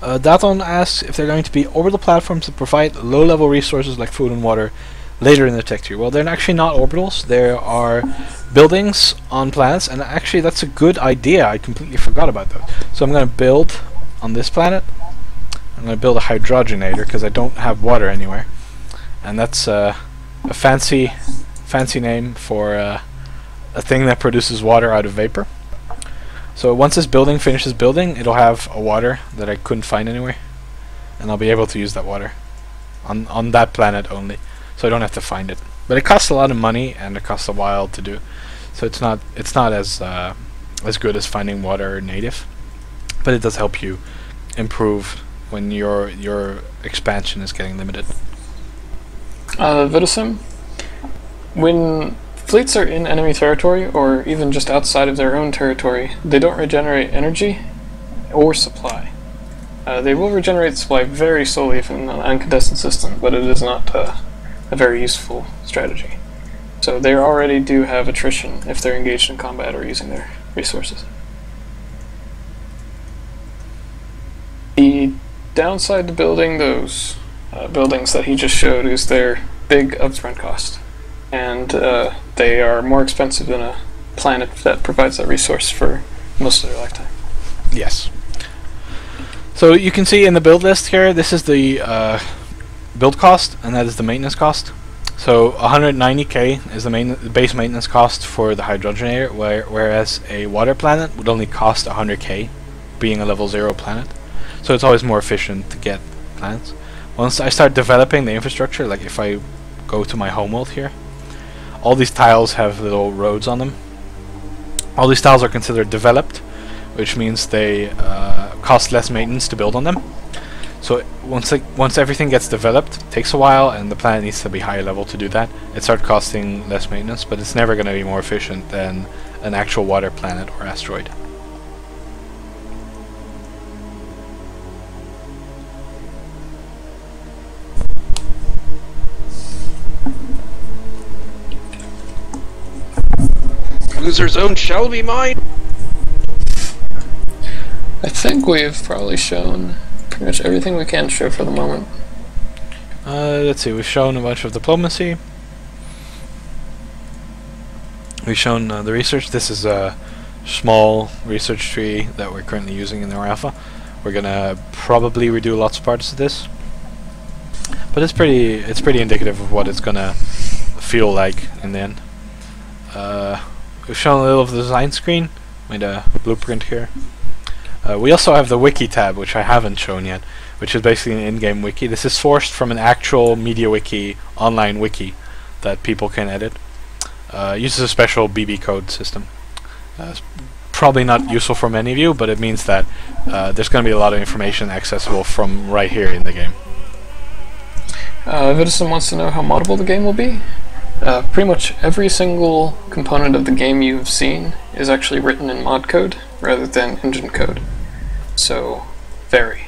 Daton asks if they're going to be orbital platforms that provide low-level resources like food and water later in the tech tree. Well, they're actually not orbitals. There are buildings on planets, and actually that's a good idea. I completely forgot about that. So I'm going to build on this planet. I'm going to build a hydrogenator because I don't have water anywhere, and that's a fancy name for a thing that produces water out of vapor. So once this building finishes building, it'll have a water that I couldn't find anywhere, and I'll be able to use that water on that planet only, so I don't have to find it. But it costs a lot of money and it costs a while to do, so it's not as good as finding water native, but it does help you improve when your expansion is getting limited. Vidasim, when fleets are in enemy territory, or even just outside of their own territory, they don't regenerate energy or supply. They will regenerate supply very slowly if in an incandescent system, but it is not a very useful strategy. So they already do have attrition if they're engaged in combat or using their resources. The downside to building those buildings that he just showed is their big upfront cost. And they are more expensive than a planet that provides that resource for most of their lifetime. Yes. So you can see in the build list here, this is the build cost, and that is the maintenance cost. So 190k is the base maintenance cost for the hydrogenator, whereas a water planet would only cost 100k, being a level 0 planet. So it's always more efficient to get planets. Once I start developing the infrastructure, like if I go to my homeworld here, all these tiles have little roads on them. All these tiles are considered developed, which means they cost less maintenance to build on them. So once everything gets developed, it takes a while, and the planet needs to be higher level to do that. It starts costing less maintenance, but it's never going to be more efficient than an actual water planet or asteroid. Loser zone shall be mine. I think we've probably shown pretty much everything we can show for the moment. Let's see, we've shown a bunch of diplomacy. We've shown the research. This is small research tree that we're currently using in our alpha. We're gonna probably redo lots of parts of this, but it's pretty indicative of what it's gonna feel like in the end. We've shown a little of the design screen, made a blueprint here. We also have the wiki tab, which I haven't shown yet, which is basically an in-game wiki. This is sourced from an actual MediaWiki online wiki that people can edit. Uses a special BB code system. It's probably not useful for many of you, but it means that there's going to be a lot of information accessible from right here in the game. Vidison wants to know how moddable the game will be. Pretty much every single component of the game you've seen is actually written in mod code rather than engine code. So, very.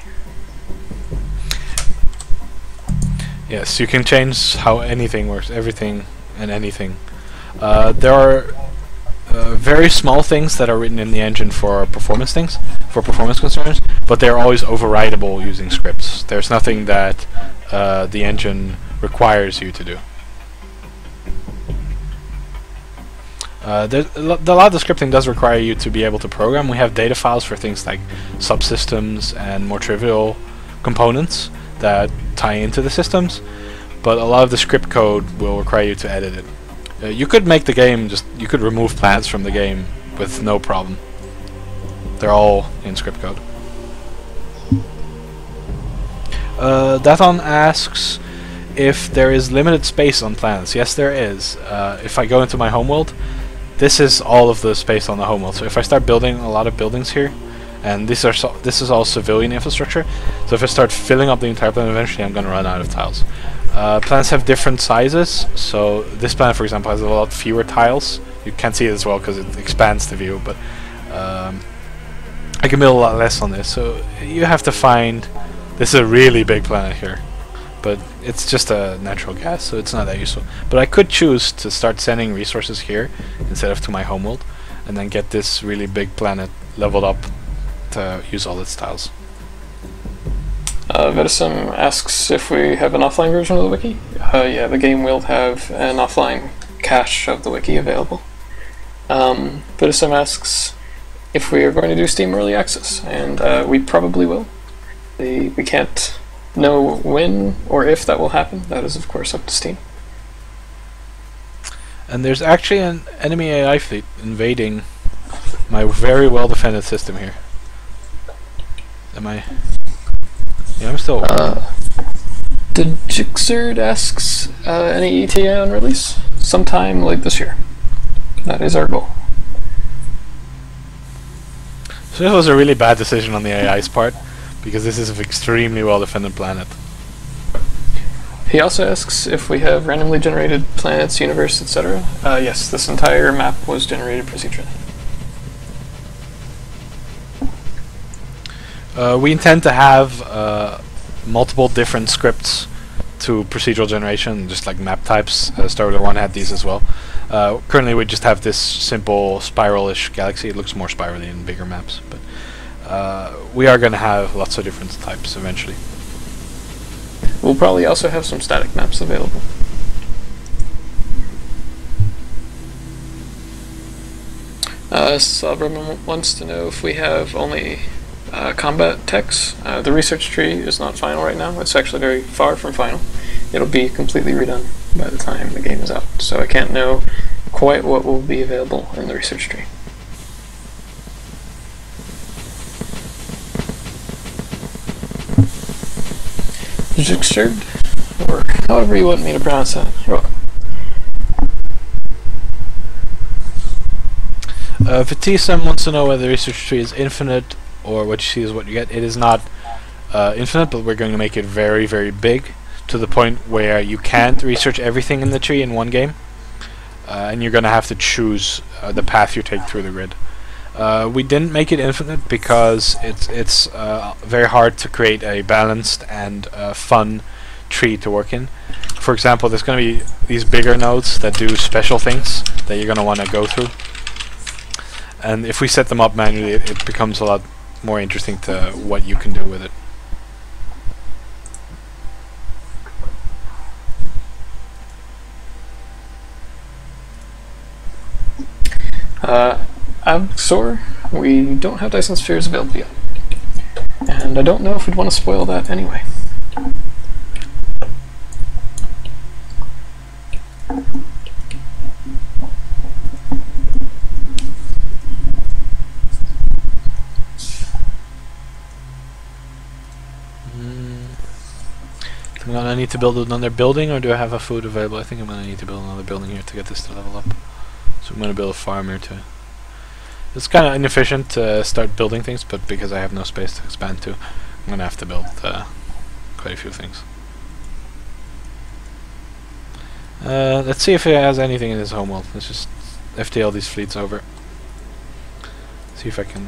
Yes, you can change how anything works, everything and anything. There are very small things that are written in the engine for performance things, for performance concerns, but they're always overridable using scripts. There's nothing that the engine requires you to do. A lot of the scripting does require you to be able to program. We have data files for things like subsystems and more trivial components that tie into the systems, but a lot of the script code will require you to edit it. You could make the game you could remove planets from the game with no problem. They're all in script code. Dathon asks if there is limited space on planets. Yes, there is. If I go into my homeworld, this is all of the space on the homeworld. So if I start building a lot of buildings here, and this is all civilian infrastructure, so if I start filling up the entire planet, eventually I'm going to run out of tiles. Planets have different sizes, so this planet, for example, has a lot fewer tiles. You can't see it as well because it expands the view, but I can build a lot less on this. So you have to find... This is a really big planet here, but it's just a natural gas, so it's not that useful. But I could choose to start sending resources here instead of to my homeworld, and then get this really big planet leveled up to use all its tiles. Vedisum asks if we have an offline version of the wiki. Yeah, the game will have an offline cache of the wiki available. Vedisum asks if we are going to do Steam Early Access, and we probably will. We can't know when or if that will happen. That is, of course, up to Steam. And there's actually an enemy AI fleet invading my very well-defended system here. Am I... Yeah, I'm still... Dejixerd asks any ETA on release? Sometime late this year. That is our goal. So this was a really bad decision on the AI's part, because this is an extremely well-defended planet. He also asks if we have randomly generated planets, universe, etc. Yes, this entire map was generated procedurally. We intend to have multiple different scripts to procedural generation, just like map types. Star Wars 1 had these as well. Currently we just have this simple spiral-ish galaxy. It looks more spirally in bigger maps, but we are going to have lots of different types eventually. We'll probably also have some static maps available. Sabram wants to know if we have only combat techs. The research tree is not final right now. It's actually very far from final. It'll be completely redone by the time the game is out, so I can't know quite what will be available in the research tree. Jixerd, or however you want me to pronounce that. You're welcome. Vitisam wants to know whether the research tree is infinite or what you see is what you get. It is not infinite, but we're going to make it very, very big to the point where you can't research everything in the tree in one game, and you're going to have to choose the path you take through the grid. We didn't make it infinite because it's very hard to create a balanced and fun tree to work in. For example, there's going to be these bigger nodes that do special things that you're going to want to go through. And if we set them up manually, it becomes a lot more interesting to what you can do with it. Abxor, we don't have Dyson Spheres available yet. And I don't know if we'd want to spoil that anyway. I'm gonna need to build another building, or do I have a food available? I think I'm gonna need to build another building here to get this to level up. So I'm gonna build a farm here too. It's kind of inefficient to start building things, but because I have no space to expand to, I'm gonna have to build quite a few things. Let's see if it has anything in his homeworld. Let's just FTL these fleets over. See if I can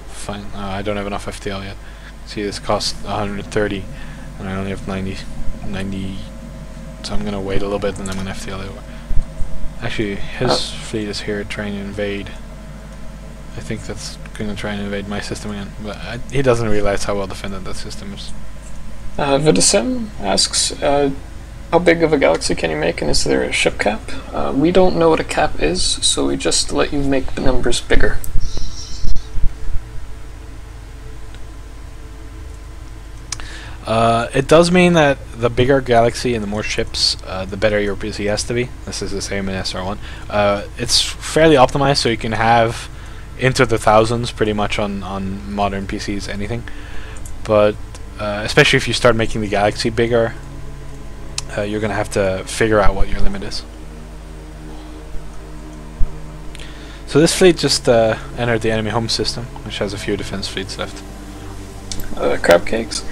find... I don't have enough FTL yet. See, this costs 130, and I only have 90, so I'm gonna wait a little bit and I'm gonna FTL it over. Actually, his fleet is here trying to invade. I think that's gonna try and invade my system again, but he doesn't realize how well defended that system is. Vidisem asks, how big of a galaxy can you make, and is there a ship cap? We don't know what a cap is, so we just let you make the numbers bigger. It does mean that the bigger galaxy and the more ships, the better your PC has to be. This is the same in SR1. It's fairly optimized, so you can have into the thousands pretty much on modern PCs, anything. But especially if you start making the galaxy bigger, you're going to have to figure out what your limit is. So this fleet just entered the enemy home system, which has a few defense fleets left. Crab cakes.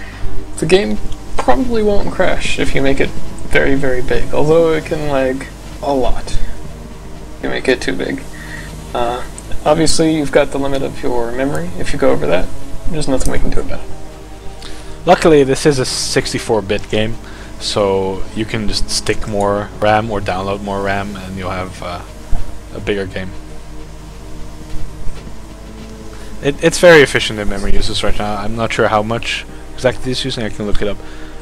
The game probably won't crash if you make it very, very big, although it can lag a lot if you make it too big. Obviously, you've got the limit of your memory. If you go over that, there's nothing we can do about it. Luckily, this is a 64-bit game, so you can just stick more RAM or download more RAM, and you'll have a bigger game. It's very efficient in memory uses right now. I'm not sure how much exactly it's using. I can look it up.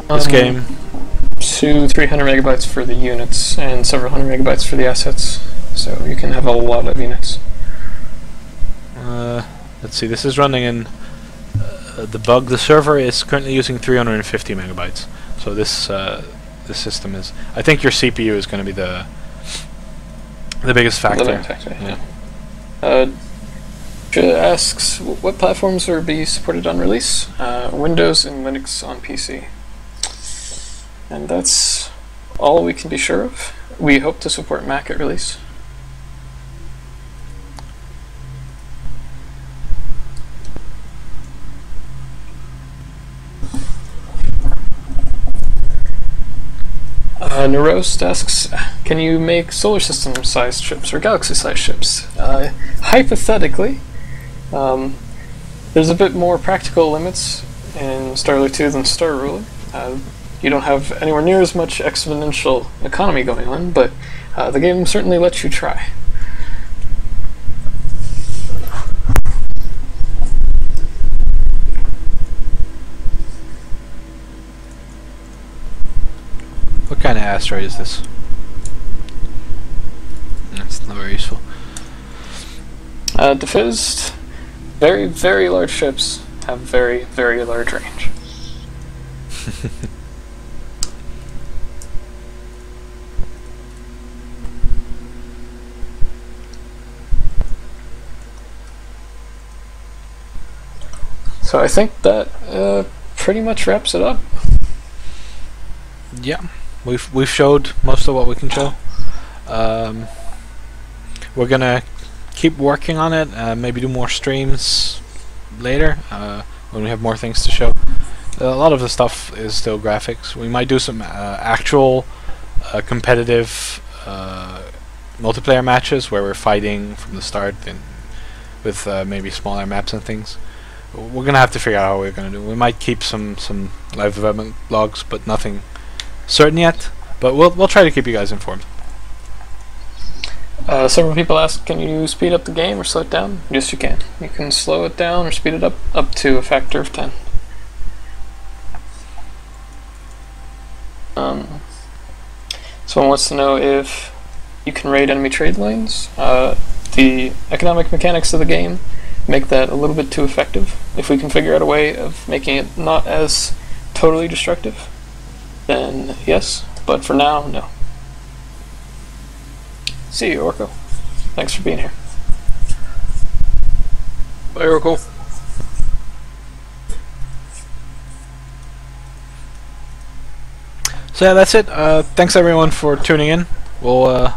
This game... 300 megabytes for the units, and several hundred megabytes for the assets. So you can have a lot of units. Let's see, this is running in the bug. The server is currently using 350 megabytes. So this this system is... I think your CPU is going to be the biggest factor. Limiting factor, yeah. Asks, what platforms will be supported on release? Windows and Linux on PC. And that's all we can be sure of. We hope to support Mac at release. Neurost asks, can you make solar system sized ships or galaxy sized ships? Hypothetically, there's a bit more practical limits in Starler 2 than Star Ruler. You don't have anywhere near as much exponential economy going on, but the game certainly lets you try. What kind of asteroid is this? That's not very useful. Defizzed, very, very large ships have very, very large range. So I think that pretty much wraps it up. Yeah, we've showed most of what we can show. We're gonna keep working on it. Maybe do more streams later when we have more things to show. A lot of the stuff is still graphics. We might do some actual competitive multiplayer matches where we're fighting from the start and with maybe smaller maps and things. We're gonna have to figure out how we're gonna do. We might keep some live development logs, but nothing certain yet. But we'll try to keep you guys informed. Several people asked, can you speed up the game or slow it down? Yes, you can. You can slow it down or speed it up to a factor of 10. Someone wants to know if you can raid enemy trade lanes. the economic mechanics of the game make that a little bit too effective. If we can figure out a way of making it not as totally destructive, then yes, but for now, no. See you, Orko. Thanks for being here. Bye, Oracle. So yeah, that's it. Thanks everyone for tuning in. We'll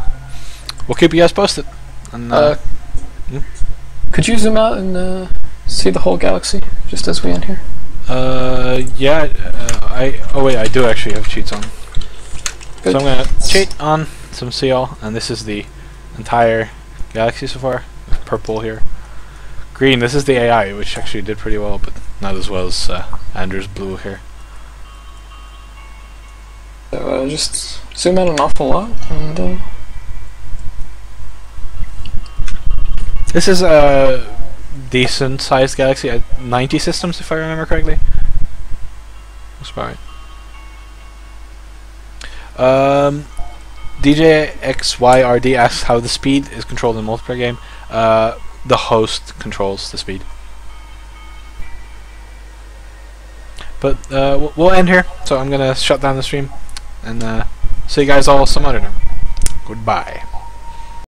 keep you guys posted. And, could you zoom out and see the whole galaxy just as we end here? yeah. Oh wait, I do actually have cheats on. Good. So I'm gonna cheat on some CL, and this is the entire galaxy so far. Purple here. Green, this is the AI, which actually did pretty well, but not as well as Andrew's blue here. So just zoom out an awful lot, and This is a decent sized galaxy at 90 systems, if I remember correctly. That's about right. DJXYRD asks how the speed is controlled in a multiplayer game. The host controls the speed. But we'll end here, so I'm gonna shut down the stream and see you guys all some other time. Goodbye.